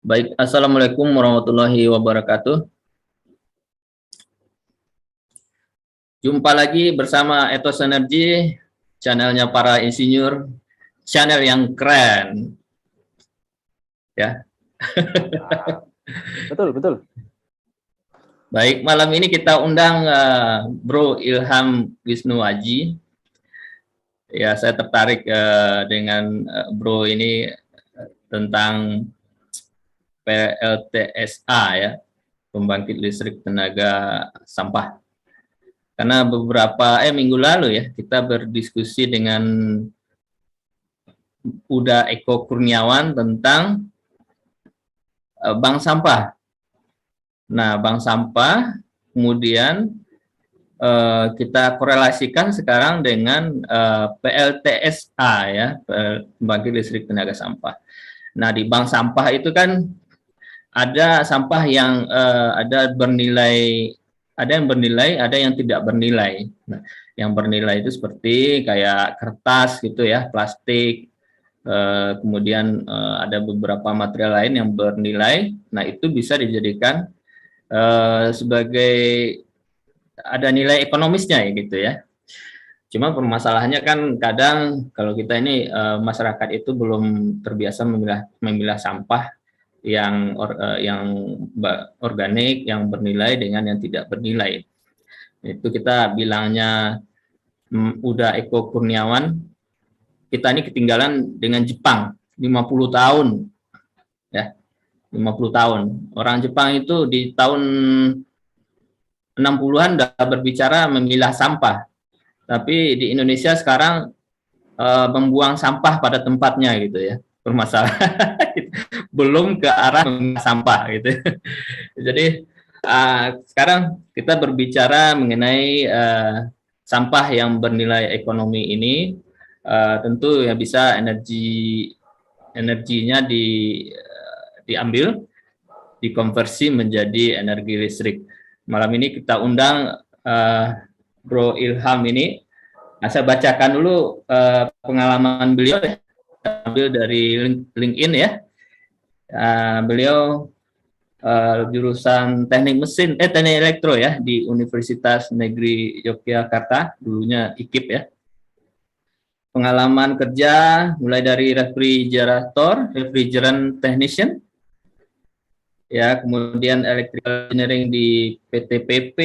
Baik, Assalamualaikum warahmatullahi wabarakatuh. Jumpa lagi bersama Ethos Energy, channelnya para insinyur, channel yang keren. Ya. Betul. Baik, malam ini kita undang Bro Ilham Wisnuaji. Ya, saya tertarik dengan Bro ini tentang PLTSA ya, pembangkit listrik tenaga sampah. Karena beberapa minggu lalu ya kita berdiskusi dengan Uda Eko Kurniawan tentang bank sampah. Nah, bank sampah kemudian kita korelasikan sekarang dengan PLTSA ya, pembangkit listrik tenaga sampah. Nah, di bank sampah itu kan ada sampah yang ada yang bernilai, ada yang tidak bernilai. Nah, yang bernilai itu seperti kayak kertas gitu ya, plastik, kemudian ada beberapa material lain yang bernilai. Nah, itu bisa dijadikan sebagai ada nilai ekonomisnya ya gitu ya. Cuma permasalahannya kan kadang kalau kita ini masyarakat itu belum terbiasa memilah sampah yang organik, yang bernilai dengan yang tidak bernilai. Itu kita bilangnya Uda Eko Kurniawan, kita ini ketinggalan dengan Jepang 50 tahun ya. 50 tahun. Orang Jepang itu di tahun 60-an sudah berbicara memilah sampah. Tapi di Indonesia sekarang membuang sampah pada tempatnya gitu ya. Permasalahan belum ke arah memilah sampah gitu. Jadi sekarang kita berbicara mengenai sampah yang bernilai ekonomi ini, tentu ya bisa energinya diambil, dikonversi menjadi energi listrik. Malam ini kita undang Bro Ilham ini. Nah, saya bacakan dulu pengalaman beliau ya, ambil dari LinkedIn ya. Beliau jurusan teknik elektro ya di Universitas Negeri Yogyakarta, dulunya IKIP ya. Pengalaman kerja mulai dari refrigerant technician, ya, kemudian electrical engineering di PT PP,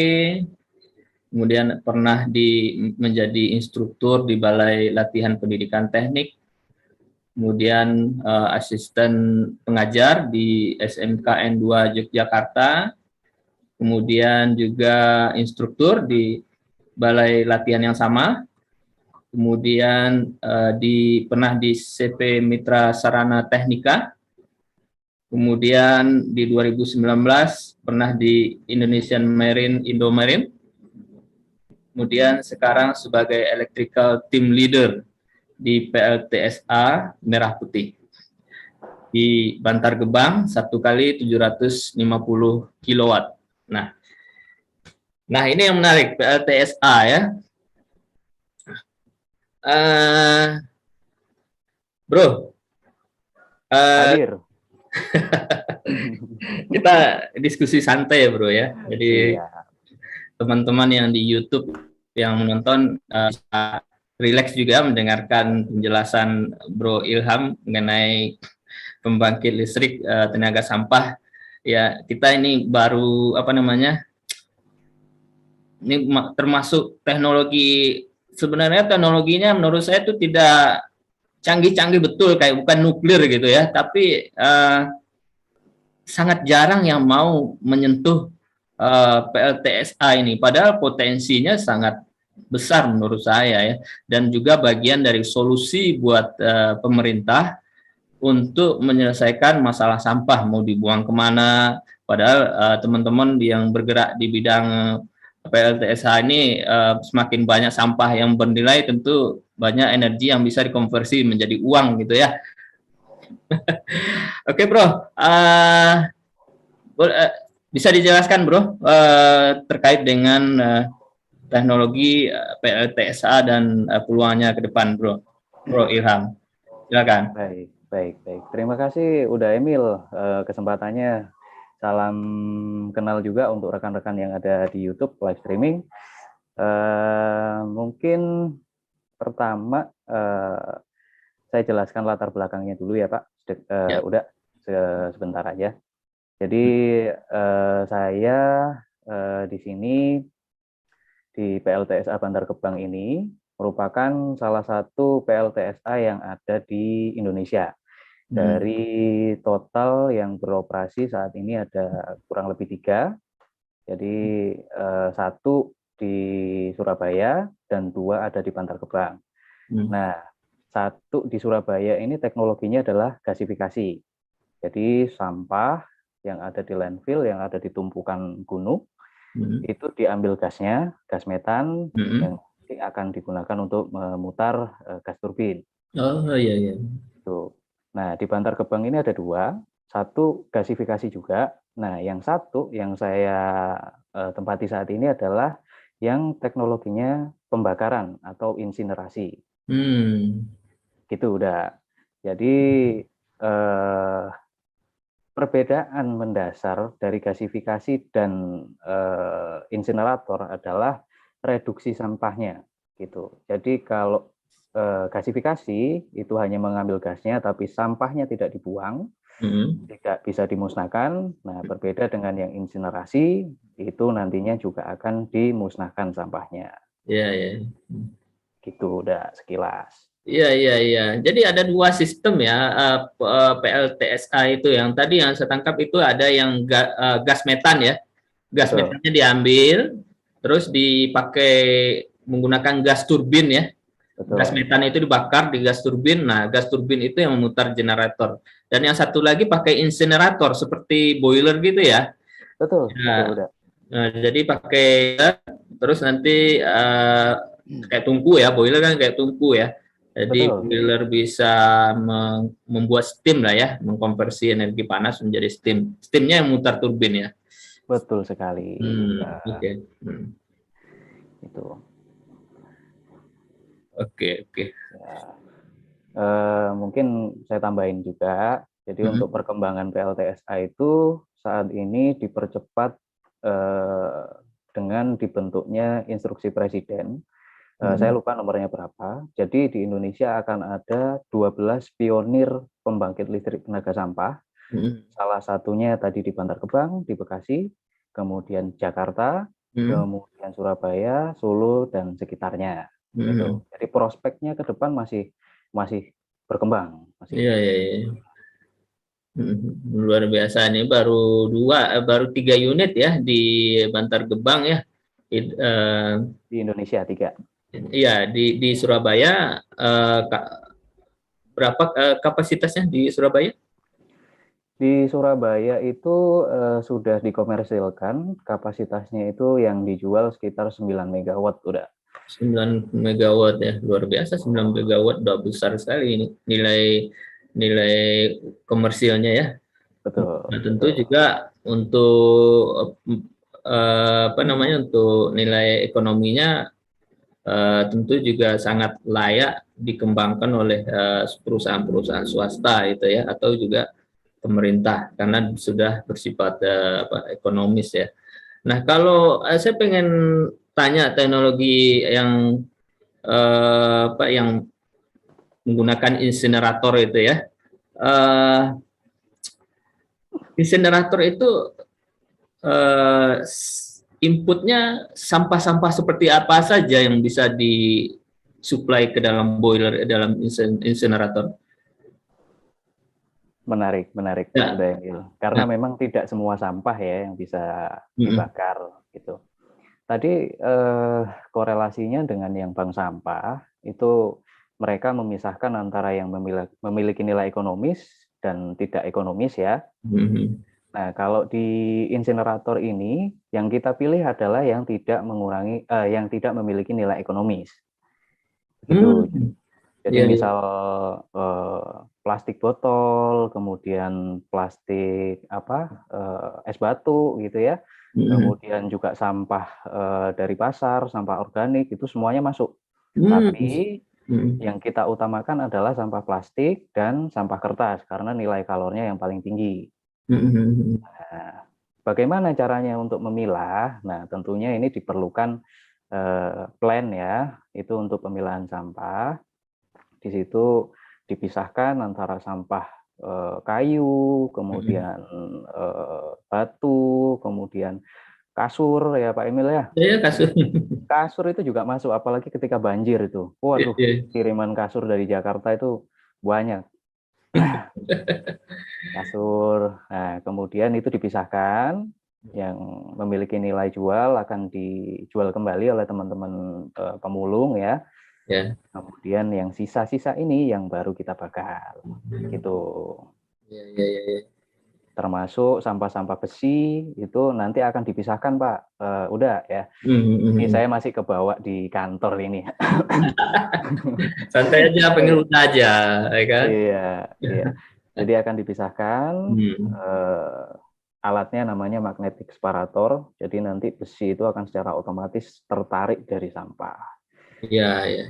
kemudian pernah menjadi instruktur di Balai Latihan Pendidikan Teknik, kemudian asisten pengajar di SMKN 2 Yogyakarta, kemudian juga instruktur di Balai Latihan yang sama, kemudian pernah di CP Mitra Sarana Teknika, kemudian di 2019 pernah di Indonesian Marine Indomarine, kemudian sekarang sebagai Electrical Team Leader di PLTSA Merah Putih di Bantar Gebang 1 kali 750 kW. Nah ini yang menarik PLTSA ya. Bro, hadir. Kita diskusi santai ya bro ya. Jadi teman-teman yang di YouTube yang menonton bisa rileks juga mendengarkan penjelasan Bro Ilham mengenai pembangkit listrik tenaga sampah. Ya, kita ini baru ini termasuk teknologi, sebenarnya teknologinya menurut saya itu tidak canggih-canggih betul, kayak bukan nuklir gitu ya, tapi sangat jarang yang mau menyentuh PLTSA ini, padahal potensinya sangat besar menurut saya ya, dan juga bagian dari solusi buat pemerintah untuk menyelesaikan masalah sampah mau dibuang kemana. Padahal teman-teman yang bergerak di bidang PLTSA ini semakin banyak sampah yang bernilai, tentu banyak energi yang bisa dikonversi menjadi uang gitu ya. Oke bro, bisa dijelaskan bro terkait dengan teknologi PLTSA dan peluangnya ke depan bro Ilham, silakan. Baik, Baik, baik. Terima kasih udah Emil kesempatannya. Salam kenal juga untuk rekan-rekan yang ada di YouTube live streaming. Mungkin pertama saya jelaskan latar belakangnya dulu ya Pak. Ya. Udah sebentar aja. Jadi saya di sini di PLTSA Bantar Gebang ini merupakan salah satu PLTSA yang ada di Indonesia. Dari total yang beroperasi saat ini ada kurang lebih 3. Jadi 1 di Surabaya dan 2 ada di Bantar Gebang. Nah, 1 di Surabaya ini teknologinya adalah gasifikasi. Jadi sampah yang ada di landfill, yang ada di tumpukan gunung, itu diambil gasnya, gas metan, yang akan digunakan untuk memutar gas turbin. Oh iya iya. Tuh. Nah, di Bantar Gebang ini ada 2, 1 gasifikasi juga. Nah, yang 1 yang saya tempati saat ini adalah yang teknologinya pembakaran atau insinerasi. Gitu udah. Jadi perbedaan mendasar dari gasifikasi dan insinerator adalah reduksi sampahnya gitu. Jadi kalau gasifikasi itu hanya mengambil gasnya tapi sampahnya tidak dibuang, tidak bisa dimusnahkan. Nah, berbeda dengan yang insinerasi itu nantinya juga akan dimusnahkan sampahnya. Iya iya. Gitu udah sekilas. Iya iya iya. Jadi ada 2 sistem ya PLTSA itu. Yang tadi yang saya tangkap itu ada yang gas metan ya. Gas Betul. metannya diambil, terus dipakai menggunakan gas turbin ya. Gas Betul. metan itu dibakar di gas turbin. Nah, gas turbin itu yang memutar generator. Dan yang satu lagi pakai insinerator seperti boiler gitu ya. Betul. Nah, Betul udah. jadi pakai terus nanti kayak tungku ya, boiler kan kayak tungku ya. Jadi Betul. boiler bisa membuat steam lah ya, mengkonversi energi panas menjadi steam. Steamnya yang mutar turbin ya. Betul sekali. Oke. Itu. Oke. Ya. Mungkin saya tambahin juga. Jadi untuk perkembangan PLTSA itu saat ini dipercepat dengan dibentuknya instruksi presiden. Saya lupa nomornya berapa. Jadi di Indonesia akan ada 12 pionir pembangkit listrik tenaga sampah. Salah satunya tadi di Bantar Gebang, di Bekasi, kemudian Jakarta, kemudian Surabaya, Solo, dan sekitarnya. Gitu. Jadi prospeknya ke depan masih berkembang. Iya. Luar biasa nih, baru 3 unit ya di Bantar Gebang ya. Di Indonesia 3. Iya di Surabaya berapa kapasitasnya di Surabaya? Di Surabaya itu sudah dikomersilkan, kapasitasnya itu yang dijual sekitar 9 megawatt udah. 9 megawatt ya, luar biasa. 9 megawatt udah besar sekali ini nilai komersilnya ya. Betul. Nah, tentu Betul. juga untuk untuk nilai ekonominya tentu juga sangat layak dikembangkan oleh perusahaan-perusahaan swasta itu ya, atau juga pemerintah karena sudah bersifat ekonomis ya. Nah, kalau saya pengen tanya teknologi yang menggunakan insinerator itu ya. Insinerator itu inputnya sampah-sampah seperti apa saja yang bisa disuplai ke dalam boiler, dalam insinerator? Menarik Ya. udah Emil. Karena memang tidak semua sampah ya yang bisa dibakar gitu. Tadi korelasinya dengan yang bank sampah itu mereka memisahkan antara yang memiliki nilai ekonomis dan tidak ekonomis ya. Nah, kalau di insinerator ini yang kita pilih adalah yang tidak memiliki nilai ekonomis. Gitu. Jadi misal plastik botol, kemudian plastik es batu gitu ya. Kemudian juga sampah dari pasar, sampah organik itu semuanya masuk. Tapi Yang kita utamakan adalah sampah plastik dan sampah kertas karena nilai kalornya yang paling tinggi. Nah, bagaimana caranya untuk memilah? Nah, tentunya ini diperlukan plan ya, itu untuk pemilahan sampah. Di situ dipisahkan antara sampah kayu, kemudian batu, kemudian kasur ya Pak Emil ya. Ya, kasur. Kasur itu juga masuk, apalagi ketika banjir itu. Waduh, kiriman kasur dari Jakarta itu banyak. Kasur. Nah, kemudian itu dipisahkan, yang memiliki nilai jual akan dijual kembali oleh teman-teman pemulung ya. Ya. Kemudian yang sisa-sisa ini yang baru kita bakar, gitu. Ya, ya, ya. Termasuk sampah-sampah besi itu nanti akan dipisahkan Pak. Udah ya. Ini saya masih kebawa di kantor ini. Santai aja, pengen aja, ya kan? Iya, iya. Jadi akan dipisahkan. Alatnya namanya magnetic separator. Jadi nanti besi itu akan secara otomatis tertarik dari sampah. Iya, iya.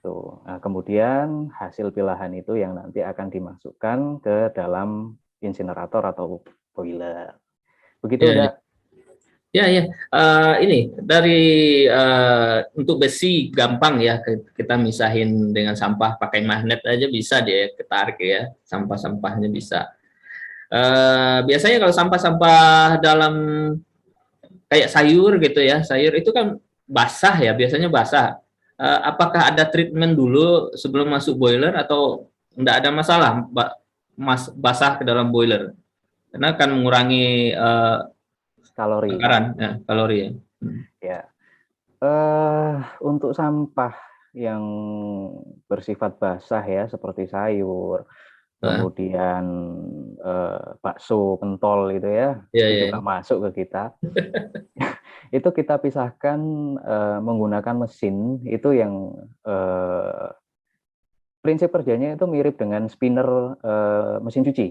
Tuh. Nah, kemudian hasil pilahan itu yang nanti akan dimasukkan ke dalam insinerator atau boiler. Begitu udah. Ya, ya. Ini dari untuk besi gampang ya, kita misahin dengan sampah pakai magnet aja bisa dia ketarik ya, sampah-sampahnya bisa. Biasanya kalau sampah-sampah dalam kayak sayur gitu ya, sayur itu kan basah ya, biasanya basah. Apakah ada treatment dulu sebelum masuk boiler atau enggak ada masalah basah ke dalam boiler? Karena akan mengurangi kalori. Kalori ya. Ya. Untuk sampah yang bersifat basah ya, seperti sayur, kemudian bakso, pentol gitu ya, itu juga masuk ke kita. Itu kita pisahkan menggunakan mesin itu yang prinsip kerjanya itu mirip dengan spinner mesin cuci.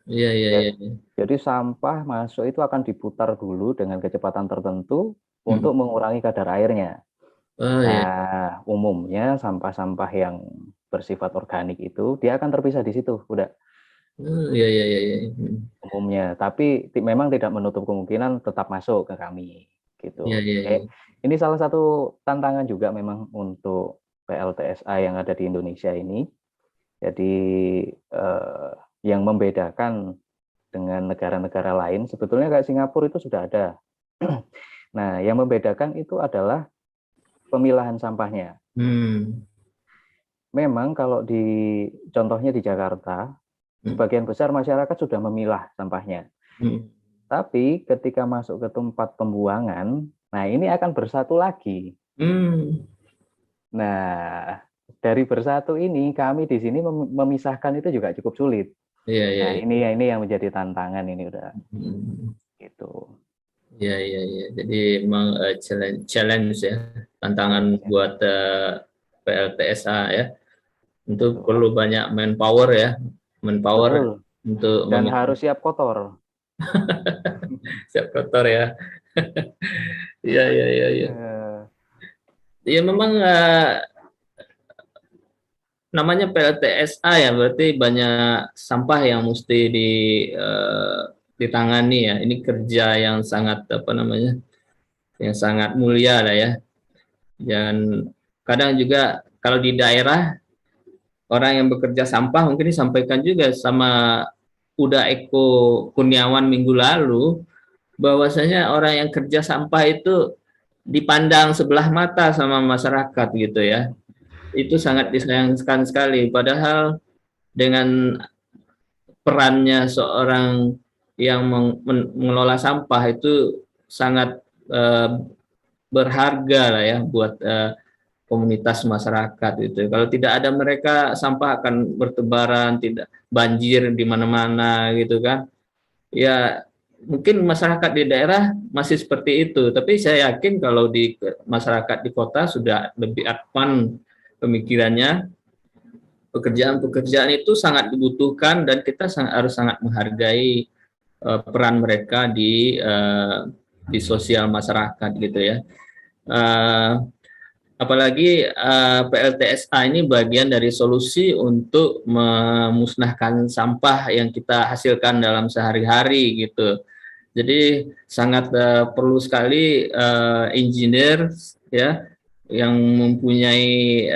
Iya, iya, iya. Jadi sampah masuk itu akan diputar dulu dengan kecepatan tertentu untuk mengurangi kadar airnya. Nah, umumnya sampah-sampah yang bersifat organik itu dia akan terpisah di situ, udah. Iya, iya, iya. Umumnya, tapi memang tidak menutup kemungkinan tetap masuk ke kami, gitu. Iya, iya, iya. Ini salah satu tantangan juga memang untuk PLTSA yang ada di Indonesia ini. Jadi yang membedakan dengan negara-negara lain, sebetulnya kayak Singapura itu sudah ada. Nah, yang membedakan itu adalah pemilahan sampahnya. Memang kalau contohnya di Jakarta, sebagian besar masyarakat sudah memilah sampahnya. Tapi ketika masuk ke tempat pembuangan, nah ini akan bersatu lagi. Nah, dari bersatu ini kami di sini memisahkan itu juga cukup sulit. Nah, ini yang menjadi tantangan ini udah. Gitu. Iya, iya, iya. Jadi memang challenge ya, tantangan buat PLTSA ya. Untuk perlu banyak manpower ya, Betul. untuk dan harus siap kotor. Siap kotor ya. Iya, iya, iya, iya. Ya memang namanya PLTSA ya, berarti banyak sampah yang mesti ditangani ya. Ini kerja yang sangat yang sangat mulia lah ya. Dan kadang juga kalau di daerah orang yang bekerja sampah mungkin disampaikan juga sama Uda Eko Kurniawan minggu lalu, bahwasanya orang yang kerja sampah itu dipandang sebelah mata sama masyarakat gitu ya. Itu sangat disayangkan sekali. Padahal dengan perannya seorang yang mengelola sampah itu sangat berharga lah ya buat komunitas masyarakat itu. Kalau tidak ada mereka, sampah akan bertebaran, tidak banjir di mana-mana gitu kan. Ya mungkin masyarakat di daerah masih seperti itu, tapi saya yakin kalau di masyarakat di kota sudah lebih advance pemikirannya. Pekerjaan-pekerjaan itu sangat dibutuhkan dan kita harus sangat menghargai peran mereka di sosial masyarakat gitu ya. apalagi PLTSA ini bagian dari solusi untuk memusnahkan sampah yang kita hasilkan dalam sehari-hari gitu. Jadi sangat perlu sekali engineer ya yang mempunyai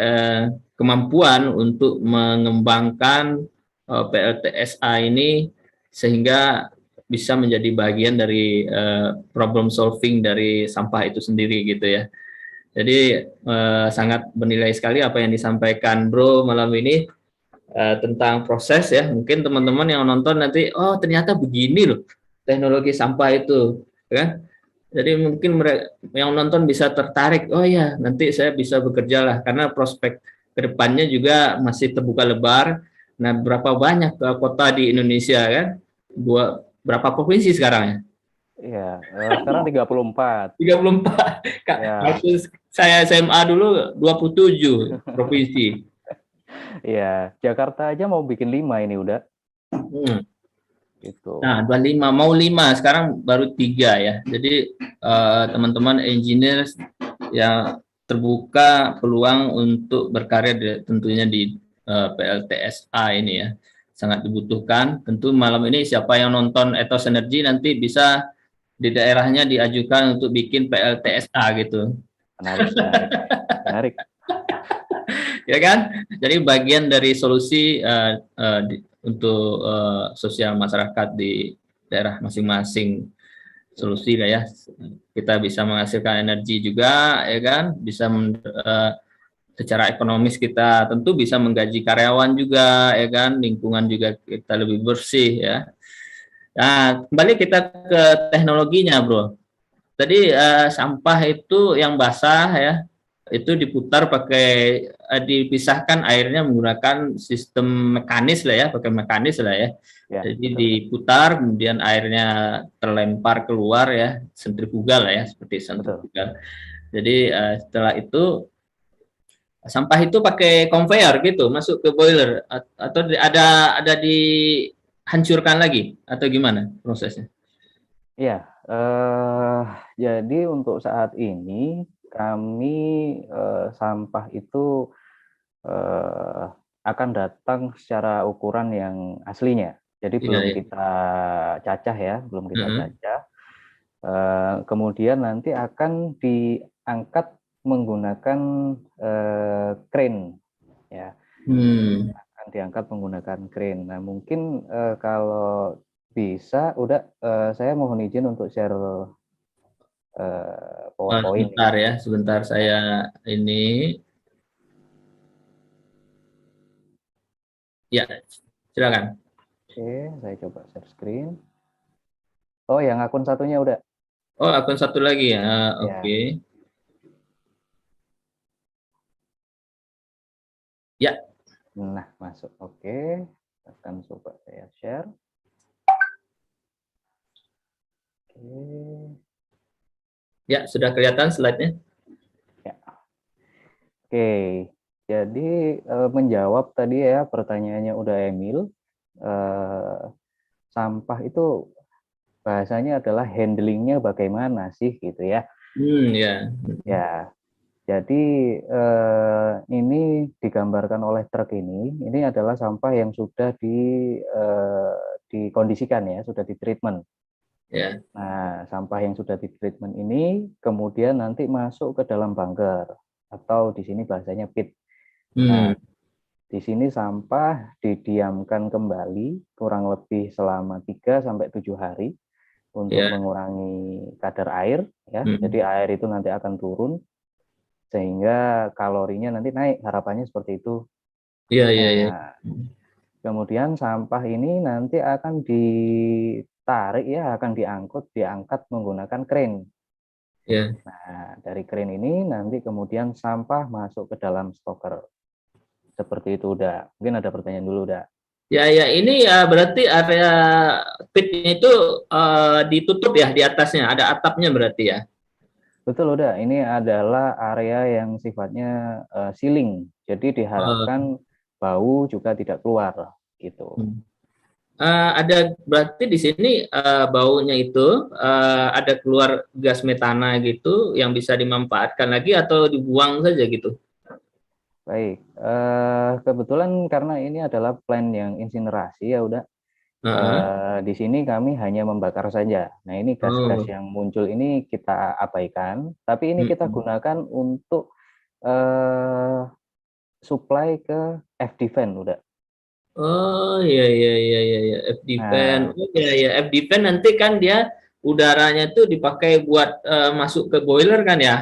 kemampuan untuk mengembangkan PLTSA ini sehingga bisa menjadi bagian dari problem solving dari sampah itu sendiri gitu ya. Jadi sangat bernilai sekali apa yang disampaikan Bro malam ini tentang proses ya. Mungkin teman-teman yang nonton nanti, oh ternyata begini loh teknologi sampah itu, kan? Jadi mungkin mereka yang nonton bisa tertarik, oh ya nanti saya bisa bekerja lah, karena prospek kedepannya juga masih terbuka lebar. Nah, berapa banyak kota di Indonesia kan? Berapa provinsi sekarang ya? Iya, sekarang 34. 34. Ya, Waktu saya SMA dulu 27 provinsi. iya. Jakarta aja mau bikin 5 ini udah. Hmm. Gitu. Nah, 25 mau 5 sekarang baru 3 ya. Jadi teman-teman engineer yang terbuka peluang untuk berkarya tentunya di PLTSA ini ya. Sangat dibutuhkan. Tentu malam ini siapa yang nonton Ethos Energy nanti bisa di daerahnya diajukan untuk bikin PLTSA gitu. Menarik, menarik. Menarik. Ya kan? Jadi bagian dari solusi untuk sosial masyarakat di daerah masing-masing, solusi lah ya. Kita bisa menghasilkan energi juga, ya kan? Bisa secara ekonomis kita tentu bisa menggaji karyawan juga, ya kan? Lingkungan juga kita lebih bersih ya. Nah, kembali kita ke teknologinya, Bro. Tadi sampah itu yang basah ya, itu diputar pakai dipisahkan airnya menggunakan sistem mekanis lah ya, pakai mekanis lah ya. Ya, Jadi betul. diputar kemudian airnya terlempar keluar ya, sentrifugal lah ya, seperti Betul. sentrifugal. Jadi setelah itu sampah itu pakai conveyor gitu masuk ke boiler atau ada dihancurkan lagi atau gimana prosesnya? Iya, jadi untuk saat ini kami sampah itu eh, akan datang secara ukuran yang aslinya. Jadi Iya belum ya. kita cacah ya, belum kita Mm-hmm. cacah. Kemudian nanti akan diangkat menggunakan crane ya, Hmm. akan diangkat menggunakan crane. Nah mungkin kalau bisa, udah saya mohon izin untuk share PowerPoint Sebentar nih. ya, sebentar Ya. saya ini. Ya, silakan. Oke, saya coba share screen. Oh, yang akun satunya udah. Oh, akun satu lagi ya. Oke. Ya. Ya, Nah, masuk. Oke. Akan coba saya share. Oke. ya sudah kelihatan slide-nya. Ya. Oke. Jadi menjawab tadi ya pertanyaannya udah Emil. Eh, sampah itu bahasanya adalah handlingnya bagaimana sih gitu ya. Ya. Ya. Jadi ini digambarkan oleh truk ini. Ini adalah sampah yang sudah dikondisikan ya, sudah ditreatment. Ya. Nah, sampah yang sudah ditreatment ini kemudian nanti masuk ke dalam bunker atau di sini bahasanya pit. Nah, Hmm, di sini sampah didiamkan kembali kurang lebih selama 3 sampai 7 hari untuk ya. mengurangi kadar air ya. Hmm. Jadi air itu nanti akan turun sehingga kalorinya nanti naik, harapannya seperti itu. Ya, ya, ya. Nah, kemudian sampah ini nanti akan ditarik ya, akan diangkat menggunakan crane. Ya. Nah, dari crane ini nanti kemudian sampah masuk ke dalam stoker. Seperti itu udah. Mungkin ada pertanyaan dulu udah. Ya, ya, ini ya berarti area pitnya itu ditutup ya di atasnya, ada atapnya berarti ya. Betul udah. Ini adalah area yang sifatnya ceiling. Jadi Uh, diharapkan bau juga tidak keluar gitu. hmm. Ada berarti di sini baunya itu ada keluar gas metana gitu yang bisa dimanfaatkan lagi atau dibuang saja gitu. Baik, kebetulan karena ini adalah plan yang insinerasi ya udah. Heeh. Di sini kami hanya membakar saja. Nah ini gas-gas Oh. yang muncul ini kita abaikan, tapi ini kita Mm-mm. gunakan untuk eh, supply ke FD-Fan udah. Oh, iya iya iya iya iya. FD-Fan. Nah, Oh iya iya, FD-Fan nanti kan dia udaranya tuh dipakai buat masuk ke boiler kan ya?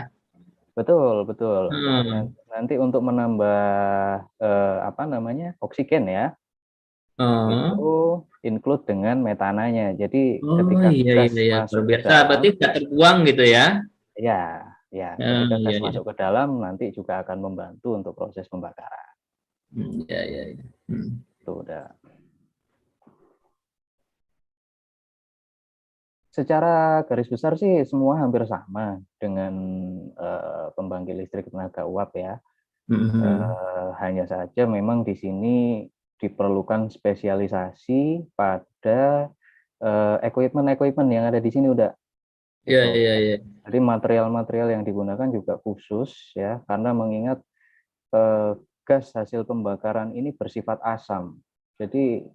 betul betul. Hmm. Nanti untuk menambah apa namanya oksigen ya, itu Oh. include dengan metananya. Jadi Oh ketika iya gas iya iya, luar masuk ke biasa. dalam, Berarti nggak terbuang gitu ya? ya ya, ketika Iya gas iya. masuk ke dalam nanti juga akan membantu untuk proses pembakaran. Iya iya iya. Hmm. Itu udah. Secara garis besar sih semua hampir sama dengan pembangkit listrik tenaga uap ya. Mhm. Hanya saja memang di sini diperlukan spesialisasi pada equipment-equipment yang ada di sini udah Iya gitu. iya iya. Jadi material-material yang digunakan juga khusus ya, karena mengingat eh, gas hasil pembakaran ini bersifat asam. Jadi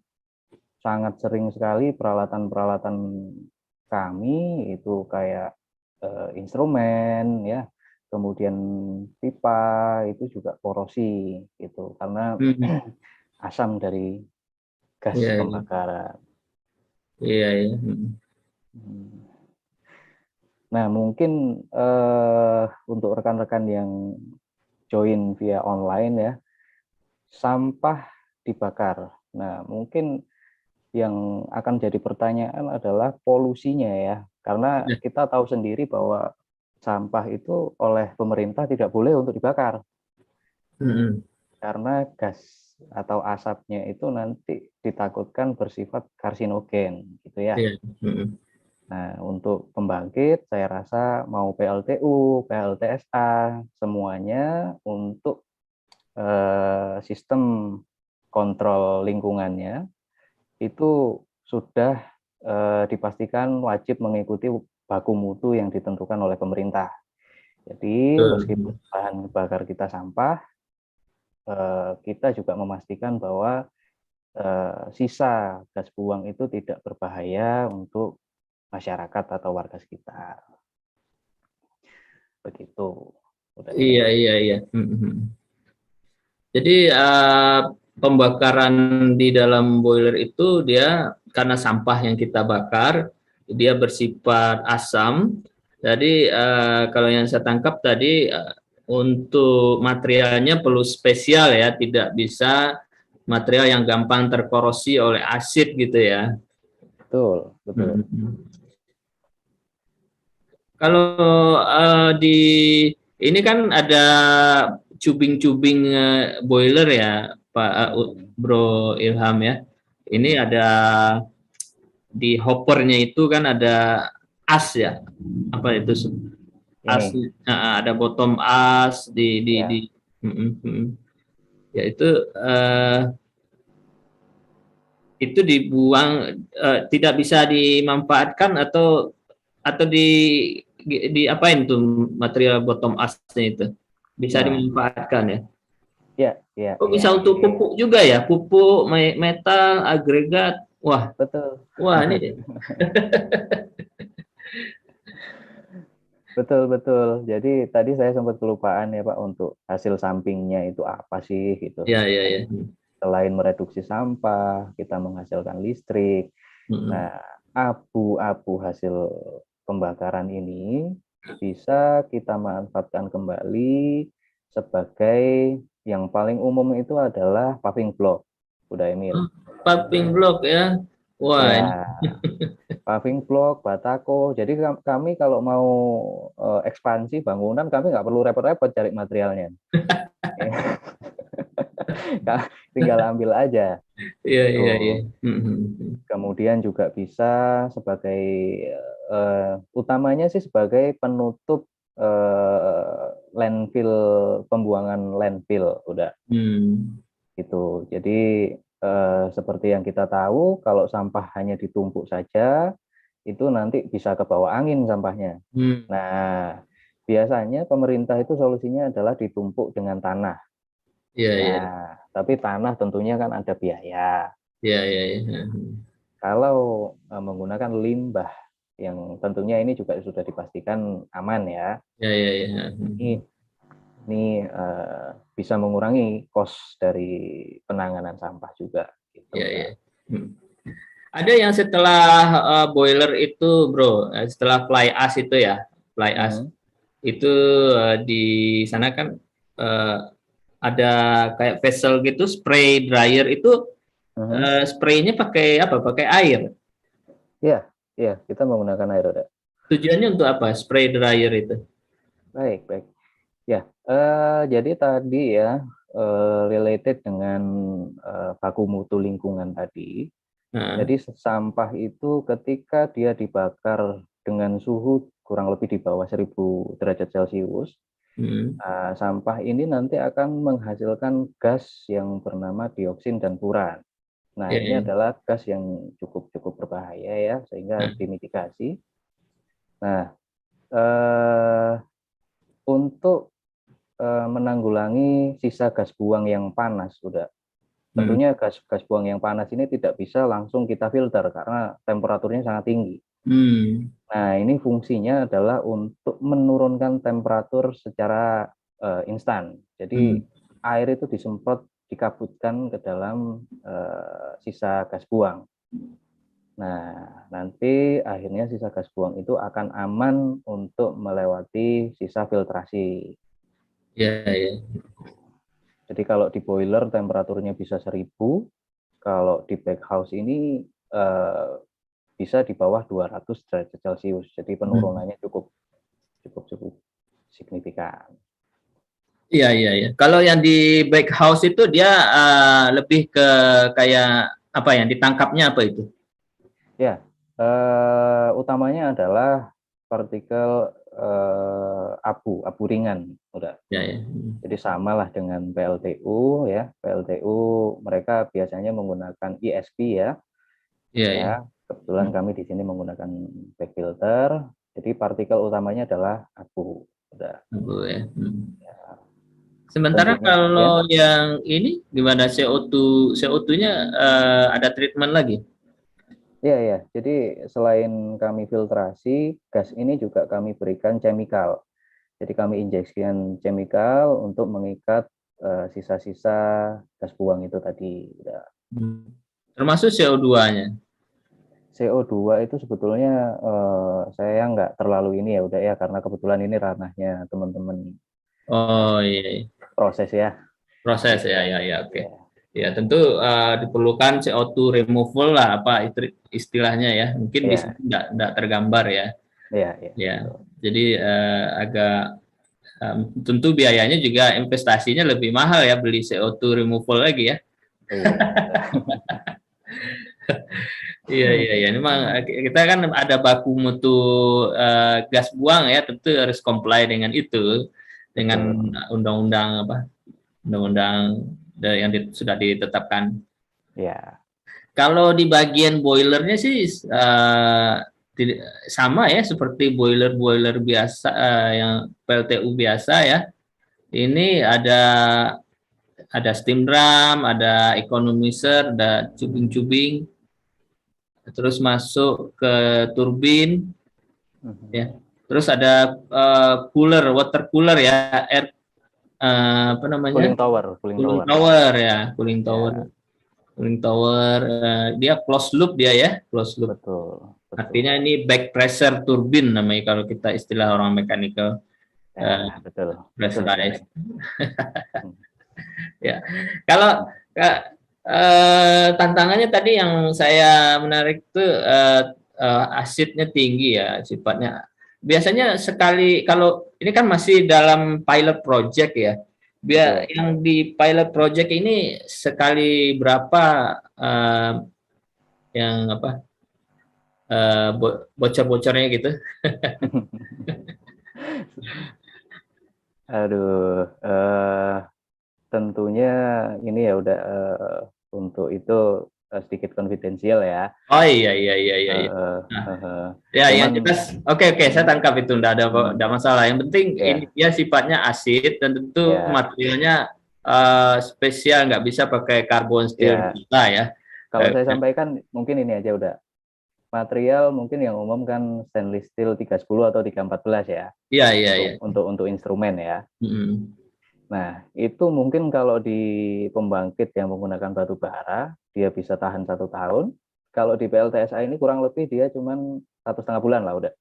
sangat sering sekali peralatan-peralatan kami itu kayak instrumen ya, kemudian pipa itu juga korosi gitu karena Mhm. asam dari gas Iya iya. pembakaran. Iya iya. Mhm. Hmm. Nah, mungkin untuk rekan-rekan yang join via online ya, sampah dibakar. Nah, mungkin yang akan jadi pertanyaan adalah polusinya ya, karena Iya. kita tahu sendiri bahwa sampah itu oleh pemerintah tidak boleh untuk dibakar Mhm. karena gas atau asapnya itu nanti ditakutkan bersifat karsinogen gitu ya. Iya. Mhm. Nah, untuk pembangkit saya rasa mau PLTU, PLTSA semuanya untuk sistem kontrol lingkungannya itu sudah dipastikan wajib mengikuti baku mutu yang ditentukan oleh pemerintah. Jadi meskipun Betul. bahan bakar kita sampah, kita juga memastikan bahwa sisa gas buang itu tidak berbahaya untuk masyarakat atau warga sekitar. Begitu, udah Emil. Iya iya iya. Mhm. Jadi pembakaran di dalam boiler itu dia karena sampah yang kita bakar dia bersifat asam. Jadi kalau yang saya tangkap tadi untuk materialnya perlu spesial ya, tidak bisa material yang gampang terkorosi oleh asid gitu ya. Betul, betul. Mhm. Kalau di ini kan ada cubing-cubing boiler ya, Pak Hmm. Bro Ilham ya. Ini ada di hoppernya itu kan ada as ya. Apa itu? As, Ini, ada bottom as di ya, mm, mm. Ya itu dibuang tidak bisa dimanfaatkan atau di apain tuh material bottom asnya itu bisa nah, dimanfaatkan ya. ya, ya, Oh ya. bisa untuk Ini pupuk juga ya, pupuk metal agregat. Wah, betul. wah ini. Betul, betul. Jadi tadi saya sempat kelupaan ya Pak untuk hasil sampingnya itu apa sih gitu. Ya ya ya. Selain mereduksi sampah, kita menghasilkan listrik. Mm-mm. Nah, abu-abu hasil pembakaran ini bisa kita manfaatkan kembali sebagai yang paling umum itu adalah paving block. Udah Emil. Oh, paving block ya. Wah ini. Ya, paving block, batako. Jadi kami kalau mau ekspansi bangunan, kami nggak perlu repot-repot cari materialnya. Tinggal ambil aja. Iya iya iya. Tuh. Mm-mm. Kemudian juga bisa sebagai utamanya sih sebagai penutup landfill, pembuangan landfill udah Hmm. gitu. Jadi seperti yang kita tahu, kalau sampah hanya ditumpuk saja, itu nanti bisa ke bawah angin sampahnya. Nah, biasanya pemerintah itu solusinya adalah ditumpuk dengan tanah. Iya, iya. Nah, tapi tanah tentunya kan ada biaya. Iya, iya, iya. Kalau menggunakan limbah, yang tentunya ini juga sudah dipastikan aman ya, Iya, iya, iya. ini bisa mengurangi cost dari penanganan sampah juga. Gitu, Iya, iya. Kak. Ada yang setelah boiler itu, bro, setelah fly ash itu ya, fly ash Mhm. itu di sana kan eh, ada kayak vessel gitu, spray dryer itu Mhm. spraynya pakai apa? Pakai air. Iya, iya, kita menggunakan air udah. Tujuannya untuk apa? Spray dryer itu? Baik, baik. Ya, jadi tadi ya related dengan baku mutu lingkungan tadi. Nah, Jadi sampah itu ketika dia dibakar dengan suhu kurang lebih di bawah 1000 derajat Celcius, sampah ini nanti akan menghasilkan gas yang bernama dioksin dan furan. Nah, ya, ini ya. adalah gas yang cukup cukup berbahaya ya, sehingga Nah, harus dimitigasi. Nah, eh, untuk menanggulangi sisa gas buang yang panas, udah. hmm, Tentunya gas gas buang yang panas ini tidak bisa langsung kita filter karena temperaturnya sangat tinggi. hmm, Nah, ini fungsinya adalah untuk menurunkan temperatur secara instan. Jadi hmm. air itu disemprot, dikabutkan ke dalam sisa gas buang. Nah, nanti akhirnya sisa gas buang itu akan aman untuk melewati sisa filtrasi. Ya, ya. Jadi kalau di boiler temperaturnya bisa 1000, kalau di backhouse ini bisa di bawah 200 derajat Celcius. Jadi Hmm. penurunannya cukup cukup cukup signifikan. Iya, iya, iya. Kalau yang di back house itu dia lebih ke kayak apa ya? Ditangkapnya apa itu? Ya, utamanya adalah partikel abu ringan, udah. Ya, ya. Jadi samalah dengan PLTU ya. PLTU mereka biasanya menggunakan ISP ya. Iya, iya. Ya, kebetulan kami di sini menggunakan back filter. Jadi partikel utamanya adalah abu. Udah. Bu, ya. Ya, Sementara tentunya ya. kalau yang ini gimana CO2 CO2-nya ada treatment lagi? Iya, ya. Jadi selain kami filtrasi, gas ini juga kami berikan chemical. Jadi kami injeksikan chemical untuk mengikat sisa-sisa gas buang itu tadi. Udah. Hmm. Termasuk CO2-nya. CO2 itu sebetulnya saya nggak terlalu ini ya udah ya karena kebetulan ini ranahnya teman-teman Oh, iya, iya. proses ya Proses gitu. ya, ya, ya, oke. Ya, Ya, tentu diperlukan CO2 removal lah apa istilahnya ya. Mungkin di sini ya, enggak tergambar ya. ya, ya, Ya. betul. Jadi agak tentu biayanya juga investasinya lebih mahal ya beli CO2 removal lagi ya. Iya, betul. Iya, iya, iya. Memang kita kan ada baku mutu gas buang ya, tentu harus comply dengan itu, dengan Betul. undang-undang apa, undang-undang yang sudah ditetapkan. Ya. Kalau di bagian boilernya sih sama ya seperti boiler-boiler biasa yang PLTU biasa ya. Ini ada steam drum, ada economizer, ada cubing-cubing, terus masuk ke turbin, Mhm. ya. Terus ada cooler, water cooler ya, air apa namanya? Cooling tower, cooling Cooling tower. tower ya, cooling tower. Ya, Cooling tower dia close loop dia ya, close loop. betul, Artinya betul. ini back pressure turbin namanya kalau kita istilah orang mechanical Ya, betul, betul sekali. pressurized. Hmm. Ya. Kalau tantangannya tadi yang saya menarik itu asidnya tinggi ya sifatnya. Biasanya sekali kalau ini kan masih dalam pilot project ya. Betul. Yang di pilot project ini sekali berapa yang apa bocor-bocornya gitu. Aduh, tentunya ini ya udah untuk itu sedikit konfidensial ya. Oh iya iya iya iya. Iya. Eh, Nah, eh, eh. ya yang Cuman jelas, oke oke, saya tangkap itu, enggak ada masalah. Yang penting ini ya, dia sifatnya asid dan tentu ya, materialnya spesial, nggak bisa pakai karbon steel ya. kita ya. Kalau saya sampaikan mungkin ini aja udah. Material mungkin yang umum kan stainless steel 310 atau 314 ya. Iya iya iya. Untuk instrumen ya. Mm-mm. Nah, itu mungkin kalau di pembangkit yang menggunakan batu bara, dia bisa tahan 1 tahun. Kalau di PLTSA ini kurang lebih dia cuma 1,5 bulan lah udah.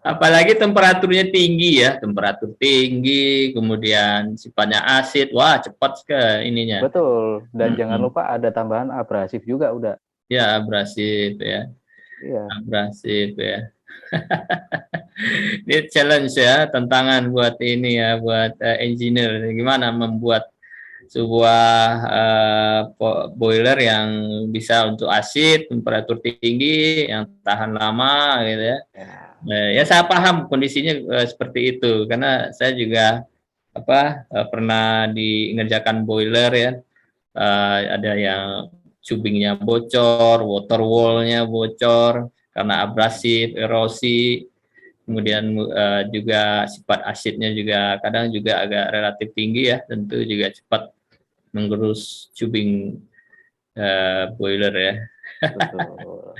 Apalagi temperaturnya tinggi ya, temperatur tinggi, kemudian sifatnya asid, wah cepat ke ininya. Betul. Dan jangan Mm-mm. lupa ada tambahan abrasif juga udah. Ya abrasif ya, Iya. abrasif ya. Ini challenge ya, tantangan buat ini ya, buat engineer. Gimana membuat sebuah boiler yang bisa untuk asid, temperatur tinggi, yang tahan lama, gitu ya. Ya. Ya saya paham kondisinya seperti itu, karena saya juga pernah mengerjakan boiler ya. Ada yang tubingnya bocor, water wall-nya bocor karena abrasif, erosi. Kemudian juga sifat asidnya juga kadang juga agak relatif tinggi ya, tentu juga cepat menggerus tubing boiler ya. Betul.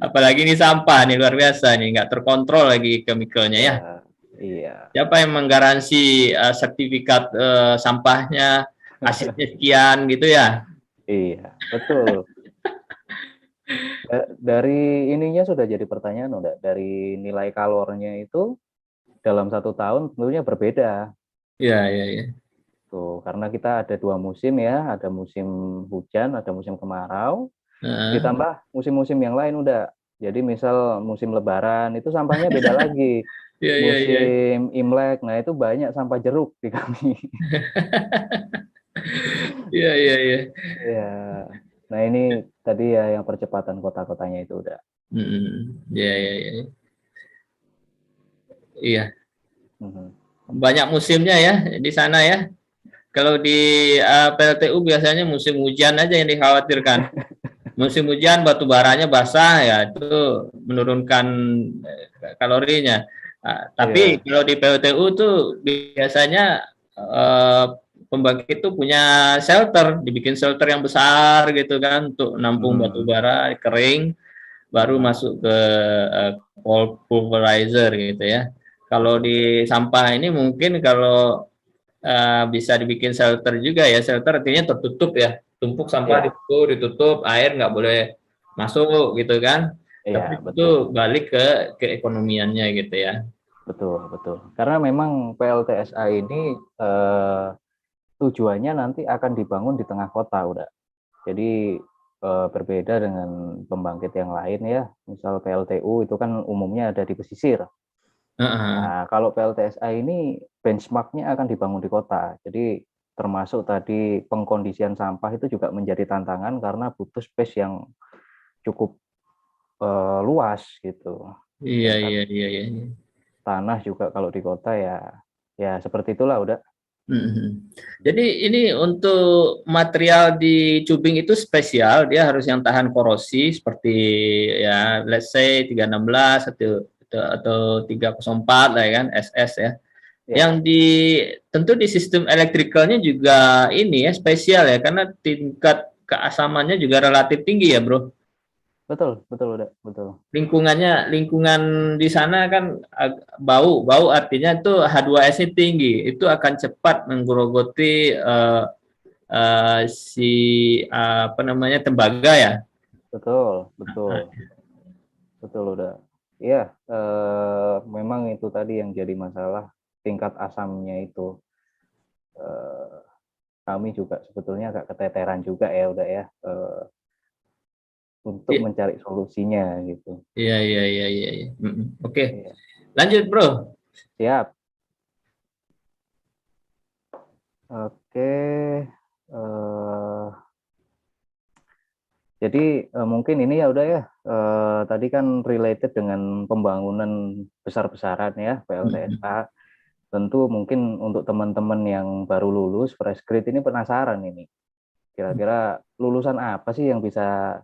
Apalagi ini sampah nih, luar biasa nih, nggak terkontrol lagi chemicalnya ya. Ya, iya. Siapa yang menggaransi sertifikat sampahnya asidnya sekian gitu ya? Iya, betul. Dari ininya sudah jadi pertanyaan udah. Dari nilai kalornya itu dalam 1 tahun tentunya berbeda. Iya, iya, iya. Tuh, karena kita ada 2 musim ya, ada musim hujan, ada musim kemarau, Heeh. ditambah musim-musim yang lain udah. Jadi misal musim Lebaran itu sampahnya beda lagi. Iya, iya, iya. Musim Imlek, nah itu banyak sampah jeruk di kami. Iya, iya, iya. Ya, nah ini tadi ya yang percepatan kota-kotanya itu udah. Iya, iya, iya. Iya, Mhm. banyak musimnya ya di sana ya. Kalau di PLTU biasanya musim hujan aja yang dikhawatirkan. Musim hujan batu baranya basah ya, itu menurunkan kalorinya. Tapi Iya. kalau di PLTU tuh biasanya eh, pembangkit itu punya shelter, dibikin shelter yang besar gitu kan untuk nampung batu Mhm. bara kering, baru Aha. masuk ke uh, pulverizer gitu ya. Kalau Betul. di sampah ini mungkin kalau bisa dibikin shelter juga ya, shelter artinya tertutup ya, tumpuk sampah Iya, ditutup, air nggak boleh masuk gitu kan, iya, tapi itu betul. balik ke keekonomiannya gitu ya. Betul, betul. Karena memang PLTSA ini tujuannya nanti akan dibangun di tengah kota udah. Jadi berbeda dengan pembangkit yang lain ya. Misal PLTU itu kan umumnya ada di pesisir. Uh-huh. Nah, kalau PLTSA ini benchmarknya akan dibangun di kota. Jadi termasuk tadi pengkondisian sampah itu juga menjadi tantangan karena butuh space yang cukup luas gitu. Iya Tingkat iya iya iya. tanah juga kalau di kota ya ya seperti itulah udah. Mhm. Jadi ini untuk material di cubing itu spesial, dia harus yang tahan korosi seperti ya let's say 316 atau 304 lah ya kan, SS ya. Yang Ya, di tentu di sistem elektrikalnya juga ini ya spesial ya karena tingkat keasamannya juga relatif tinggi ya, Bro. betul, betul udah, betul. Lingkungan di sana kan bau artinya itu H2S-nya tinggi, itu akan cepat menggerogoti si apa namanya tembaga ya. Betul, betul. Betul udah. Iya, memang itu tadi yang jadi masalah tingkat asamnya itu. Eh, Kami juga sebetulnya agak keteteran juga ya udah ya untuk Iya mencari solusinya gitu. iya iya iya. Iya. Oke, Iya. lanjut Bro. Siap. Oke. Eh, jadi mungkin ini ya udah ya. Tadi kan related dengan pembangunan besar-besaran ya Mm-mm. PLTSA. tentu mungkin untuk teman-teman yang baru lulus fresh grade ini penasaran ini. Kira-kira lulusan apa sih yang bisa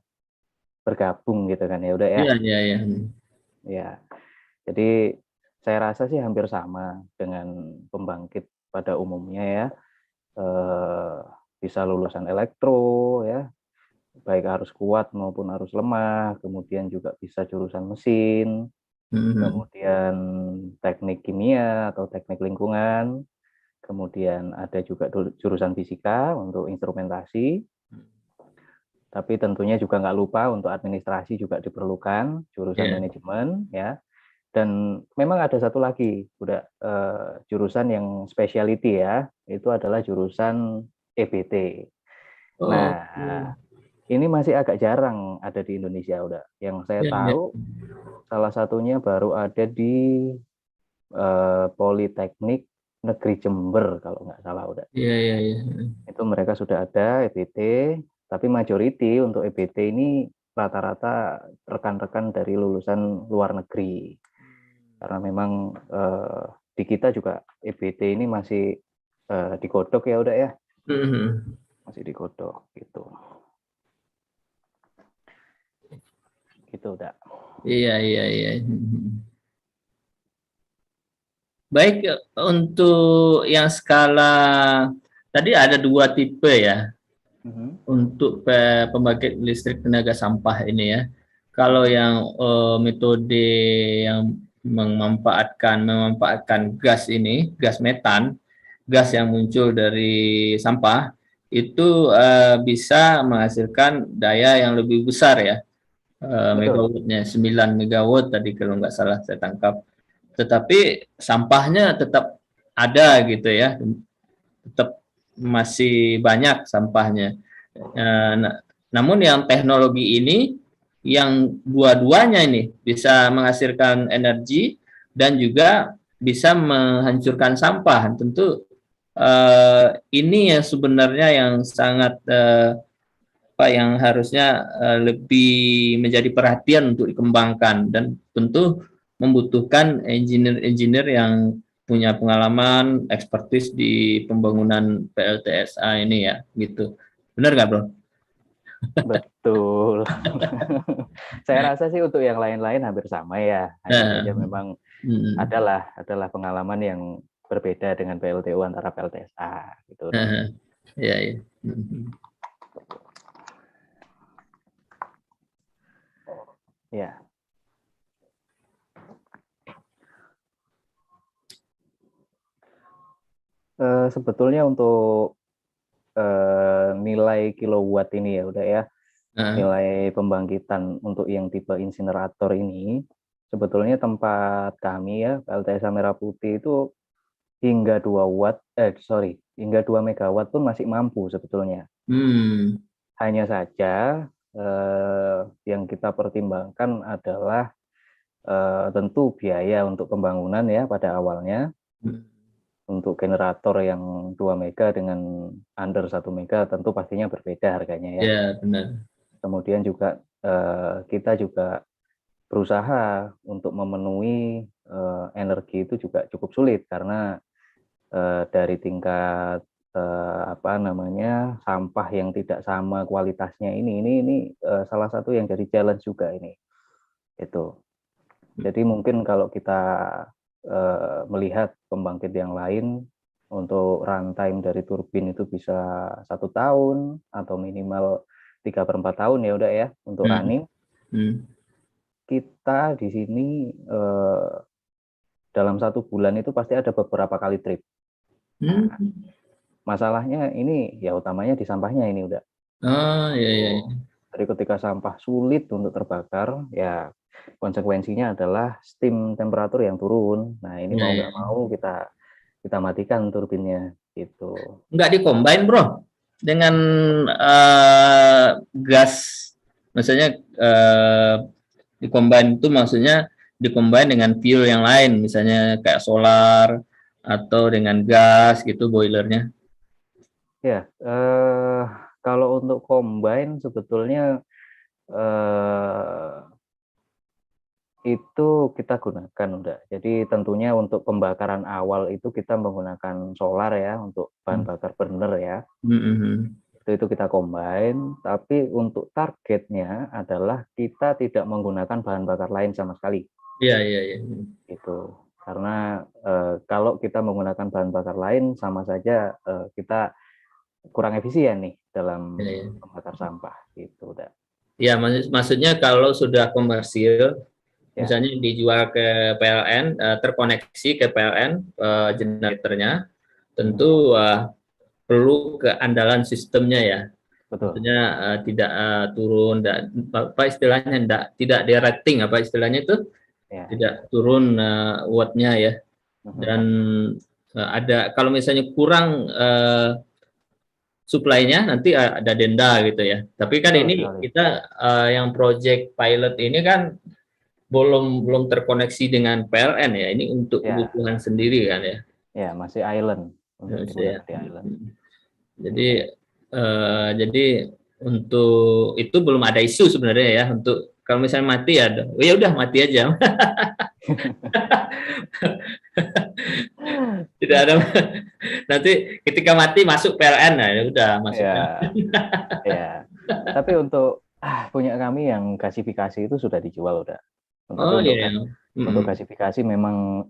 bergabung gitu kan, ya udah ya. Iya, iya, iya. Ya. Jadi saya rasa sih hampir sama dengan pembangkit pada umumnya ya. Eh, Bisa lulusan elektro ya, baik arus kuat maupun arus lemah, kemudian juga bisa jurusan mesin, Mhm. kemudian teknik kimia atau teknik lingkungan, kemudian ada juga jurusan fisika untuk instrumentasi, tapi tentunya juga nggak lupa untuk administrasi juga diperlukan, jurusan Iya. manajemen ya. Dan memang ada satu lagi, udah jurusan yang specialty ya, itu adalah jurusan EBT. Oh, Nah, ini masih agak jarang ada di Indonesia udah. Yang saya iya, iya. tahu salah satunya baru ada di Politeknik Negeri Jember kalau nggak salah udah. Iya, iya, iya. Itu mereka sudah ada EBT, tapi majority untuk EBT ini rata-rata rekan-rekan dari lulusan luar negeri. Karena memang di kita juga EBT ini masih digodok ya udah ya, Mhm. masih digodok gitu. Gitu udah. Iya, iya, iya. Baik, untuk yang skala tadi ada dua tipe ya Mhm. untuk pembangkit listrik tenaga sampah ini ya. Kalau Mhm. yang metode yang memanfaatkan gas ini, gas metan, gas yang muncul dari sampah itu bisa menghasilkan daya yang lebih besar ya. Betul. Megawattnya 9 megawatt tadi kalau nggak salah saya tangkap. Tetapi sampahnya tetap ada gitu ya, tetap masih banyak sampahnya. Namun yang teknologi ini, yang dua-duanya ini bisa menghasilkan energi dan juga bisa menghancurkan sampah. Tentu ini yang sebenarnya yang sangat apa yang harusnya lebih menjadi perhatian untuk dikembangkan dan tentu membutuhkan engineer-engineer yang punya pengalaman, ekspertis di pembangunan PLTSA ini ya, gitu. Benar nggak, Bro? Betul. Saya rasa sih untuk yang lain-lain hampir sama ya. Hanya Nah, saja memang hmm, adalah pengalaman yang berbeda dengan PLTU antara PLTSA gitu udah. ya, ya. Hmm. Ya. Sebetulnya untuk nilai kilowatt ini ya udah ya, Nah, nilai pembangkitan untuk yang tipe insinerator ini sebetulnya tempat kami ya PLTSA Merah Putih itu hingga 2 watt hingga 2 megawatt pun masih mampu sebetulnya. hmm, Hanya saja yang kita pertimbangkan adalah tentu biaya untuk pembangunan ya pada awalnya. Untuk generator yang 2 mega dengan under 1 mega tentu pastinya berbeda harganya ya. ya benar. Kemudian juga kita juga berusaha untuk memenuhi energi itu juga cukup sulit karena dari tingkat apa namanya sampah yang tidak sama kualitasnya ini salah satu yang jadi challenge juga ini itu. Jadi mungkin kalau kita melihat pembangkit yang lain untuk runtime dari turbin itu bisa 1 tahun atau minimal 3/4 tahun ya udah ya untuk Hmm, running. hmm, Kita di sini dalam 1 bulan itu pasti ada beberapa kali trip. Nah, hmm. masalahnya ini ya utamanya di sampahnya ini udah. Oh, ya, ya, Oh, ya. jadi ketika sampah sulit untuk terbakar, ya konsekuensinya adalah steam temperatur yang turun. Nah, ini Ya, mau ya. nggak mau kita kita matikan turbinnya gitu. Nggak di-combine, Bro, dengan gas, maksudnya di-combine itu maksudnya di-combine dengan fuel yang lain, misalnya kayak solar atau dengan gas gitu boilernya. Ya, kalau untuk combine sebetulnya eh, itu kita gunakan udah. Jadi tentunya untuk pembakaran awal itu kita menggunakan solar ya untuk bahan bakar burner ya. Itu kita combine, tapi untuk targetnya adalah kita tidak menggunakan bahan bakar lain sama sekali. Iya, iya, iya. Itu karena kalau kita menggunakan bahan bakar lain sama saja kita kurang efisien nih dalam membakar sampah gitu udah. Ya, maksudnya kalau sudah komersil, misalnya dijual ke PLN, terkoneksi ke PLN generatornya, tentu perlu keandalan sistemnya ya. Betul. Maksudnya tidak turun, apa istilahnya, tidak derating, apa istilahnya itu, tidak turun wattnya ya. Dan ada kalau misalnya kurang supply-nya nanti ada denda gitu ya. Tapi kan ini kita yang project pilot ini kan belum terkoneksi dengan PLN ya. Ini untuk kebutuhan sendiri kan ya. Ya, masih island untuk digunakan di island. Jadi untuk itu belum ada isu sebenarnya ya. Untuk kalau misalnya mati ya udah mati aja. Tidak ada. Nanti ketika mati masuk PLN, nah ya udah masuk. Ya. Tapi untuk punya kami yang gasifikasi itu sudah dijual udah. Untuk gasifikasi memang